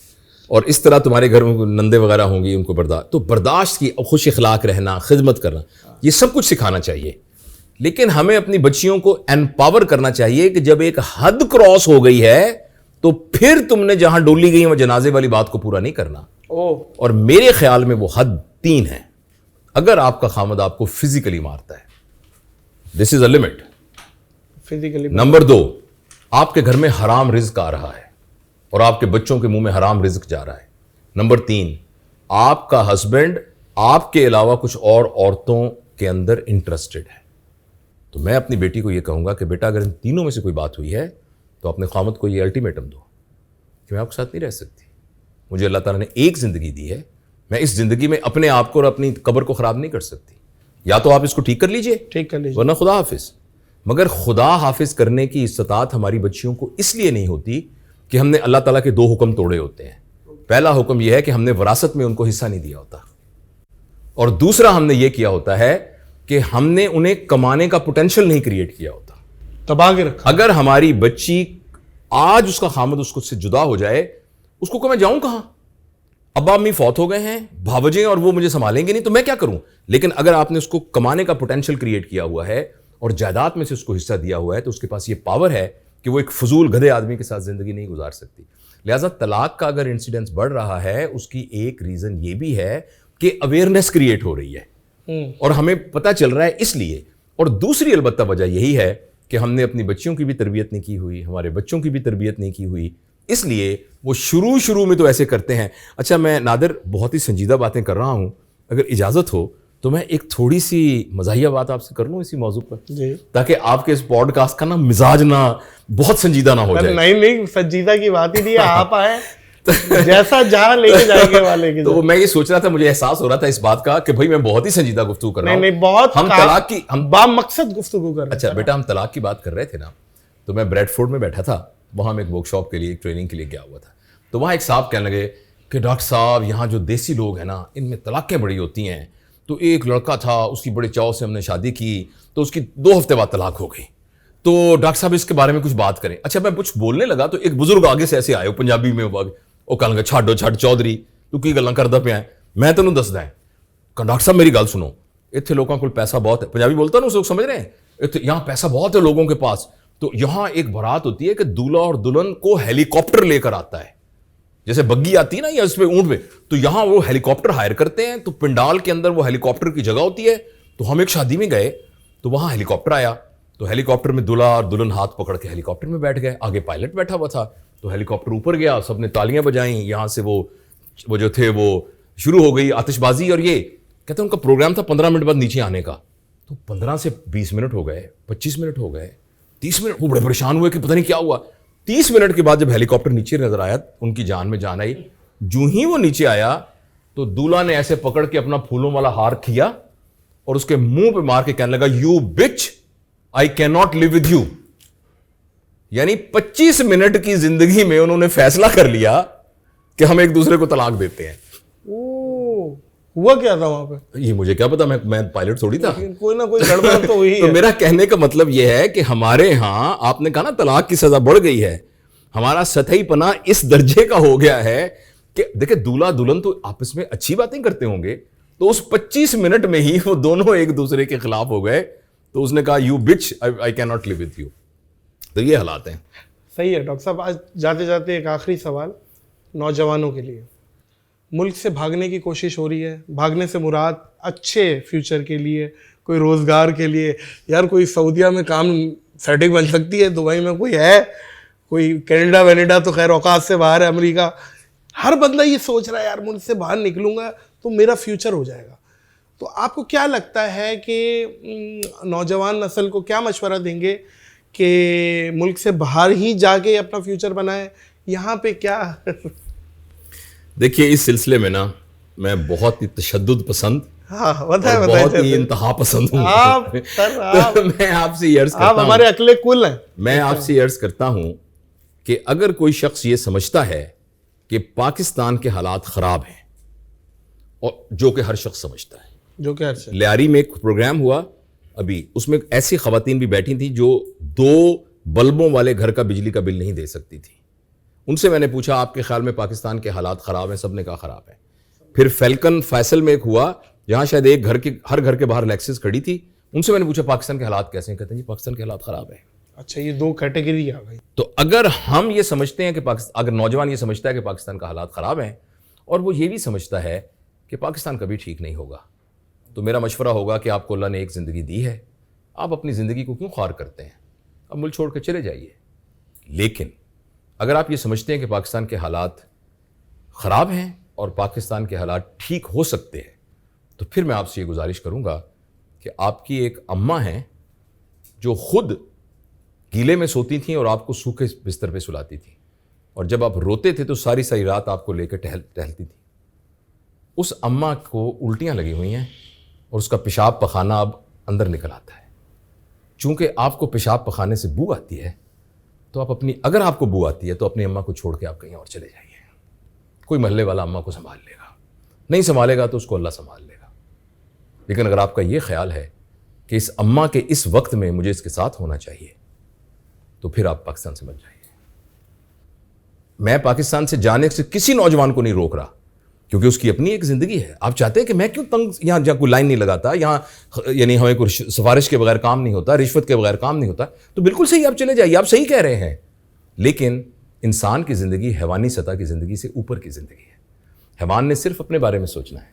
اور اس طرح تمہارے گھر میں نندے وغیرہ ہوں گی, ان کو برداشت کی, خوش اخلاق رہنا, خدمت کرنا, یہ سب کچھ سکھانا چاہیے. لیکن ہمیں اپنی بچیوں کو امپاور کرنا چاہیے کہ جب ایک حد کراس ہو گئی ہے تو پھر تم نے جہاں ڈولی گئی وہ جنازے والی بات کو پورا نہیں کرنا. اور میرے خیال میں وہ حد 3 ہے. اگر آپ کا خامد آپ کو فزیکلی مارتا ہے، دس از اے لمٹ. فزیکلی. نمبر 2، آپ کے گھر میں حرام رزق آ رہا ہے اور آپ کے بچوں کے منہ میں حرام رزق جا رہا ہے. نمبر 3، آپ کا ہسبینڈ آپ کے علاوہ کچھ اور عورتوں کے اندر انٹرسٹڈ ہے. تو میں اپنی بیٹی کو یہ کہوں گا کہ بیٹا اگر ان تینوں میں سے کوئی بات ہوئی ہے تو اپنے خامد کو یہ الٹیمیٹم دو کہ میں آپ کے ساتھ نہیں رہ سکتی. مجھے اللہ تعالیٰ نے ایک زندگی دی ہے، میں اس زندگی میں اپنے آپ کو اور اپنی قبر کو خراب نہیں کر سکتی. یا تو آپ اس کو ٹھیک کر لیجئے، ٹھیک کر لیجیے. ورنہ خدا حافظ. مگر خدا حافظ کرنے کی استطاعت ہماری بچیوں کو اس لیے نہیں ہوتی کہ ہم نے اللہ تعالیٰ کے 2 حکم توڑے ہوتے ہیں. پہلا حکم یہ ہے کہ ہم نے وراثت میں ان کو حصہ نہیں دیا ہوتا، اور دوسرا ہم نے یہ کیا ہوتا ہے کہ ہم نے انہیں کمانے کا پوٹینشل نہیں کریٹ کیا ہوتا. دبا کے رکھا. اگر ہماری بچی آج اس کا خامد اس کو سے جدا ہو جائے، اس کو کہ میں جاؤں کہاں؟ ابا امی فوت ہو گئے ہیں، بھاوجیں اور وہ مجھے سنبھالیں گے نہیں، تو میں کیا کروں؟ لیکن اگر آپ نے اس کو کمانے کا پوٹینشل کریٹ کیا ہوا ہے اور جائیداد میں سے اس کو حصہ دیا ہوا ہے، تو اس کے پاس یہ پاور ہے کہ وہ ایک فضول گدھے آدمی کے ساتھ زندگی نہیں گزار سکتی. لہٰذا طلاق کا اگر انسیڈنس بڑھ رہا ہے، اس کی ایک ریزن یہ بھی ہے کہ اویئرنیس کریٹ ہو رہی ہے اور ہمیں پتہ چل رہا ہے اس لیے. اور دوسری البتہ وجہ یہی ہے کہ ہم نے اپنی بچیوں کی بھی تربیت نہیں کی ہوئی، ہمارے بچوں کی بھی تربیت نہیں کی ہوئی، اس لیے وہ شروع میں تو ایسے کرتے ہیں. اچھا میں نادر بہت ہی سنجیدہ باتیں کر رہا ہوں، اگر اجازت ہو تو میں ایک تھوڑی سی مزاحیہ بات آپ سے کر لوں اسی موضوع پر، جی. تاکہ آپ کے اس پوڈ کاسٹ کا نا مزاج نہ بہت سنجیدہ نہ ہو جائے. نہیں سنجیدہ کی بات ہی نہیں ہے، آپ آئے جیسا جہاں لے کے جائیں گے والے کی. تو میں یہ سوچ رہا تھا، مجھے احساس ہو رہا تھا اس بات کا کہ بھائی میں بہت ہی سنجیدہ گفتگو کر رہا ہوں. نہیں بہت ہم طلاق کی با مقصد گفتگو کر رہے ہیں. اچھا بیٹا، ہم طلاق کی بات کر رہے تھے نا، تو میں بریڈ فورڈ میں بیٹھا تھا، وہاں میں ایک ورک شاپ کے لیے، ایک ٹریننگ کے لیے گیا ہوا تھا. تو وہاں ایک صاحب کہنے لگے کہ ڈاکٹر صاحب یہاں جو دیسی لوگ ہیں نا، ان میں طلاقیں بڑی ہوتی ہیں. تو ایک لڑکا تھا، اس کی بڑے چاؤ سے ہم نے شادی کی، تو اس کی 2 ہفتے بعد طلاق ہو گئی. تو ڈاکٹر صاحب اس کے بارے میں کچھ بات کریں. اچھا میں کچھ بولنے لگا تو ایک بزرگ آگے سے ایسے آئے پنجابی میں، وہ کہنے لگا چھڈ چودھری تو کی گلاں کردا پیا ہے، میں تینوں دسدا ہے. ڈاکٹر صاحب میری گل سنو، اتنے لوگوں کو پیسہ بہت ہے، پنجابی بولتا نا، لوگ سمجھ رہے ہیں، یہاں پیسہ بہت ہے لوگوں کے پاس. تو یہاں ایک بارات ہوتی ہے کہ دولہا اور دلہن کو ہیلی کاپٹر لے کر آتا ہے، جیسے بگی آتی ہے نا یا اس پہ اونٹ پہ، تو یہاں وہ ہیلی کاپٹر ہائر کرتے ہیں. تو پنڈال کے اندر وہ ہیلی کاپٹر کی جگہ ہوتی ہے. تو ہم ایک شادی میں گئے تو وہاں ہیلی کاپٹر آیا، تو ہیلی کاپٹر میں دلہا اور دلہن ہاتھ پکڑ کے ہیلی کاپٹر میں بیٹھ گئے، آگے پائلٹ بیٹھا ہوا تھا. تو ہیلی کاپٹر اوپر گیا، سب نے تالیاں بجائیں، یہاں سے وہ جو تھے وہ شروع ہو گئی آتش بازی. اور یہ کہتے ہیں ان کا پروگرام تھا 15 منٹ بعد نیچے آنے کا. تو 15 سے 20 منٹ ہو گئے، 25 منٹ ہو گئے، 30 منٹ. وہ بڑے پریشان ہوئے کہ پتہ نہیں کیا ہوا. 30 منٹ کے بعد جب ہیلی کاپٹر نیچے نظر آیا، ان کی جان میں جان آئی. جو ہی وہ نیچے آیا تو دولہا نے ایسے پکڑ کے اپنا پھولوں والا ہار کیا اور اس کے منہ پہ مار کے کہنے لگا، یو بچ I can not live with you. یعنی 25 منٹ کی زندگی میں انہوں نے فیصلہ کر لیا کہ ہم ایک دوسرے کو طلاق دیتے ہیں. ہوا کیا تھا وہاں پہ؟ یہ مجھے کیا پتا، میں پائلٹ تھوڑی تھا. کوئی نہ کوئی گڑبڑ تو ہوئی ہے. تو میرا کہنے کا مطلب یہ ہے کہ ہمارے ہاں آپ نے کہا نا طلاق کی سزا بڑھ گئی ہے، ہمارا سطحی پناہ اس درجے کا ہو گیا ہے کہ دیکھیں دولہا دلہن تو آپس میں اچھی باتیں کرتے ہوں گے، تو اس 25 منٹ میں ہی وہ دونوں ایک دوسرے کے خلاف ہو گئے. تو اس نے کہا یو بچ I can not live with you. تو یہ حالات ہیں. صحیح ہے ڈاکٹر صاحب. آج جاتے جاتے ایک آخری سوال نوجوانوں کے لیے. ملک سے بھاگنے کی کوشش ہو رہی ہے، بھاگنے سے مراد اچھے فیوچر کے لیے، کوئی روزگار کے لیے. یار کوئی سعودیہ میں کام سیٹنگ بن سکتی ہے، دبئی میں کوئی ہے، کوئی کینیڈا وینیڈا تو خیر اوقات سے باہر ہے، امریکہ. ہر بندہ یہ سوچ رہا ہے یار ملک سے باہر نکلوں گا تو میرا فیوچر ہو جائے گا. تو آپ کو کیا لگتا ہے کہ نوجوان نسل کو کیا مشورہ دیں گے کہ ملک سے باہر ہی جا کے اپنا فیوچر بنائے، یہاں پہ کیا؟ دیکھیے اس سلسلے میں نا میں بہت ہی تشدد پسند، بہت ہی انتہا پسند ہوں. میں آپ سے عرض کرتا ہوں، آپ ہمارے عقل کل ہیں. میں آپ سے عرض کرتا ہوں کہ اگر کوئی شخص یہ سمجھتا ہے کہ پاکستان کے حالات خراب ہیں، اور جو کہ ہر شخص سمجھتا ہے، جو کہ ہر شخص. لیاری میں ایک پروگرام ہوا ابھی، اس میں ایسی خواتین بھی بیٹھی تھیں جو 2 بلبوں والے گھر کا بجلی کا بل نہیں دے سکتی تھی. ان سے میں نے پوچھا آپ کے خیال میں پاکستان کے حالات خراب ہیں؟ سب نے کہا خراب ہے. پھر فیلکن فیصل میں ایک ہوا جہاں شاید ایک ہر گھر کے باہر لیکسس کھڑی تھی. ان سے میں نے پوچھا پاکستان کے حالات کیسے ہیں؟ کہتے ہیں جی پاکستان کے حالات خراب ہیں. اچھا یہ 2 کیٹیگری آ گئی. تو اگر ہم یہ سمجھتے ہیں کہ اگر نوجوان یہ سمجھتا ہے کہ پاکستان کا حالات خراب ہیں، اور وہ یہ بھی سمجھتا ہے کہ پاکستان کبھی ٹھیک نہیں ہوگا، تو میرا مشورہ ہوگا کہ آپ کو اللہ نے ایک زندگی دی ہے, آپ اپنی زندگی کو کیوں خوار کرتے ہیں, اب ملک چھوڑ کے چلے جائیے. لیکن اگر آپ یہ سمجھتے ہیں کہ پاکستان کے حالات خراب ہیں اور پاکستان کے حالات ٹھیک ہو سکتے ہیں, تو پھر میں آپ سے یہ گزارش کروں گا کہ آپ کی ایک اماں ہیں جو خود گیلے میں سوتی تھیں اور آپ کو سوکھے بستر پہ سلاتی تھیں, اور جب آپ روتے تھے تو ساری ساری رات آپ کو لے کے ٹہلتی تھیں. اس اماں کو الٹیاں لگی ہوئی ہیں اور اس کا پیشاب پخانہ اب اندر نکل آتا ہے. چونکہ آپ کو پیشاب پخانے سے بو آتی ہے, تو آپ اگر آپ کو بو آتی ہے تو اپنی اماں کو چھوڑ کے آپ کہیں اور چلے جائیے. کوئی محلے والا اماں کو سنبھال لے گا, نہیں سنبھالے گا تو اس کو اللہ سنبھال لے گا. لیکن اگر آپ کا یہ خیال ہے کہ اس اماں کے اس وقت میں مجھے اس کے ساتھ ہونا چاہیے, تو پھر آپ پاکستان سے بچ جائیے. میں پاکستان سے جانے سے کسی نوجوان کو نہیں روک رہا, کیونکہ اس کی اپنی ایک زندگی ہے. آپ چاہتے ہیں کہ میں کیوں تنگ یہاں کوئی لائن نہیں لگاتا, یہاں یعنی ہمیں کوئی سفارش کے بغیر کام نہیں ہوتا, رشوت کے بغیر کام نہیں ہوتا, تو بالکل صحیح, آپ چلے جائیے, آپ صحیح کہہ رہے ہیں. لیکن انسان کی زندگی حیوانی سطح کی زندگی سے اوپر کی زندگی ہے. حیوان نے صرف اپنے بارے میں سوچنا ہے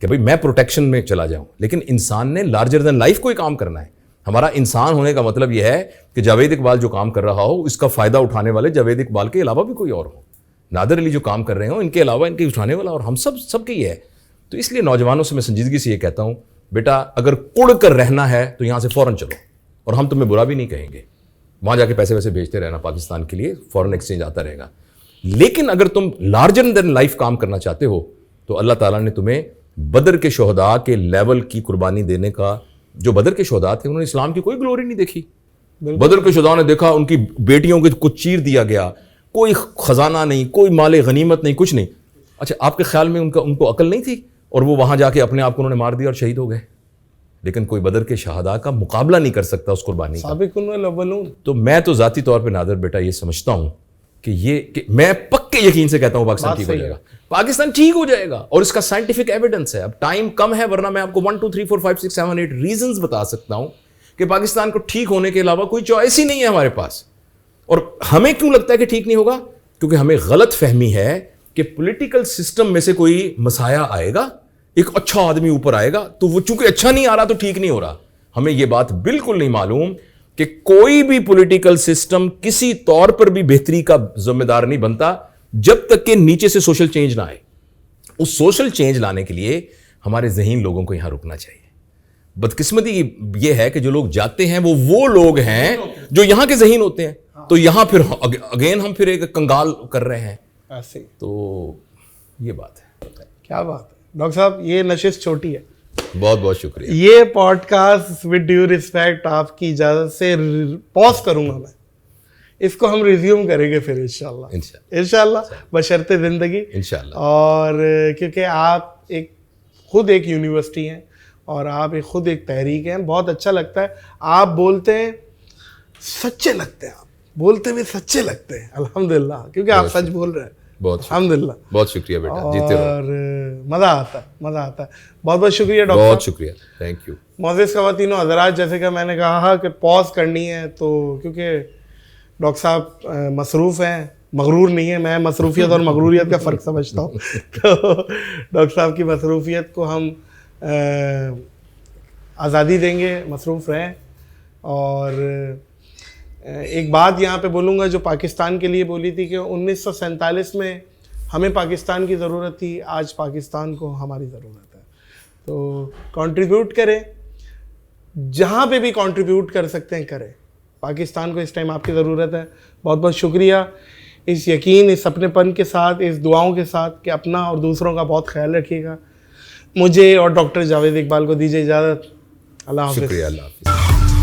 کہ بھئی میں پروٹیکشن میں چلا جاؤں, لیکن انسان نے لارجر دین لائف کو ہی کام کرنا ہے. ہمارا انسان ہونے کا مطلب یہ ہے کہ جاوید اقبال جو کام کر رہا ہو اس کا فائدہ اٹھانے والے جاوید اقبال کے علاوہ بھی کوئی اور ہو, نادر علی جو کام کر رہے ہوں ان کے علاوہ ان کے اٹھانے والا اور ہم سب کے یہ ہے. تو اس لیے نوجوانوں سے میں سنجیدگی سے یہ کہتا ہوں, بیٹا اگر کڑ کر رہنا ہے تو یہاں سے فوراً چلو, اور ہم تمہیں برا بھی نہیں کہیں گے, وہاں جا کے پیسے ویسے بھیجتے رہنا پاکستان کے لیے, فورن ایکسچینج آتا رہے گا. لیکن اگر تم لارجر دین لائف کام کرنا چاہتے ہو تو اللہ تعالیٰ نے تمہیں بدر کے شہداء کے لیول کی قربانی دینے کا, جو بدر کے شہداء تھے انہوں نے اسلام کی کوئی گلوری نہیں دیکھی. بدر کے شہداء نے دیکھا ان کی بیٹیوں کو کچھ چیر دیا گیا, کوئی خزانہ نہیں, کوئی مال غنیمت نہیں, کچھ نہیں. اچھا آپ کے خیال میں ان کو عقل نہیں تھی اور وہ وہاں جا کے اپنے آپ کو انہوں نے مار دیا اور شہید ہو گئے؟ لیکن کوئی بدر کے شہداء کا مقابلہ نہیں کر سکتا اس قربانی کا. سابقون الاولون. تو میں تو ذاتی طور پہ نادر بیٹا یہ سمجھتا ہوں کہ میں پکے یقین سے کہتا ہوں پاکستان ٹھیک ہو جائے گا, پاکستان ٹھیک ہو جائے گا, اور اس کا سائنٹیفک ایویڈنس ہے. اب ٹائم کم ہے, ورنہ میں آپ کو 1 2 3 4 5 6 7 8 ریزنز بتا سکتا ہوں کہ پاکستان کو ٹھیک ہونے کے علاوہ کوئی چوائس ہی نہیں ہے ہمارے پاس. اور ہمیں کیوں لگتا ہے کہ ٹھیک نہیں ہوگا؟ کیونکہ ہمیں غلط فہمی ہے کہ پولیٹیکل سسٹم میں سے کوئی مسایہ آئے گا, ایک اچھا آدمی اوپر آئے گا, تو وہ چونکہ اچھا نہیں آ رہا تو ٹھیک نہیں ہو رہا. ہمیں یہ بات بالکل نہیں معلوم کہ کوئی بھی پولیٹیکل سسٹم کسی طور پر بھی بہتری کا ذمہ دار نہیں بنتا جب تک کہ نیچے سے سوشل چینج نہ آئے. اس سوشل چینج لانے کے لیے ہمارے ذہین لوگوں کو یہاں رکنا چاہیے. بدقسمتی یہ ہے کہ جو لوگ جاتے ہیں وہ لوگ ہیں جو یہاں کے ذہین ہوتے ہیں, تو یہاں پھر اگین ہم پھر ایک کنگال کر رہے ہیں. تو یہ بات ہے. کیا بات ہے ڈاکٹر صاحب, یہ نشست چھوٹی ہے. بہت بہت شکریہ. یہ podcast with due respect آپ کی اجازت سے پوز کروں گا میں, اس کو ہم ریزیوم کریں گے پھر انشاءاللہ بشرط زندگی انشاءاللہ. اور کیونکہ آپ خود ایک یونیورسٹی ہیں اور آپ خود ایک تحریک ہیں, بہت اچھا لگتا ہے. آپ بولتے ہیں سچے لگتے ہیں, آپ بولتے ہوئے سچے لگتے ہیں الحمدللہ, کیونکہ آپ سچ بول رہے ہیں. بہت الحمدللہ. بہت شکریہ بیٹا, جیتے رہو. اور مزہ آتا ہے. بہت بہت شکریہ ڈاکٹر صاحب. بہت شکریہ, تھینک یو. معزز خواتین و حضرات, جیسے کہ میں نے کہا کہ پاز کرنی ہے, تو کیونکہ ڈاکٹر صاحب مصروف ہیں, مغرور نہیں ہے. میں مصروفیت اور مغروریت کا فرق سمجھتا ہوں. تو ڈاکٹر صاحب کی مصروفیت کو ہم آزادی دیں گے, مصروف رہیں. اور ایک بات یہاں پہ بولوں گا جو پاکستان کے لیے بولی تھی کہ 1947 میں ہمیں پاکستان کی ضرورت تھی, آج پاکستان کو ہماری ضرورت ہے. تو کنٹریبیوٹ کریں, جہاں پہ بھی کنٹریبیوٹ کر سکتے ہیں کریں. پاکستان کو اس ٹائم آپ کی ضرورت ہے. بہت بہت شکریہ. اس یقین, اس اپنے پن کے ساتھ, اس دعاؤں کے ساتھ کہ اپنا اور دوسروں کا بہت خیال رکھیے گا. مجھے اور ڈاکٹر جاوید اقبال کو دیجیے اجازت. اللہ حافظ. شکریہ. اللہ حافظ.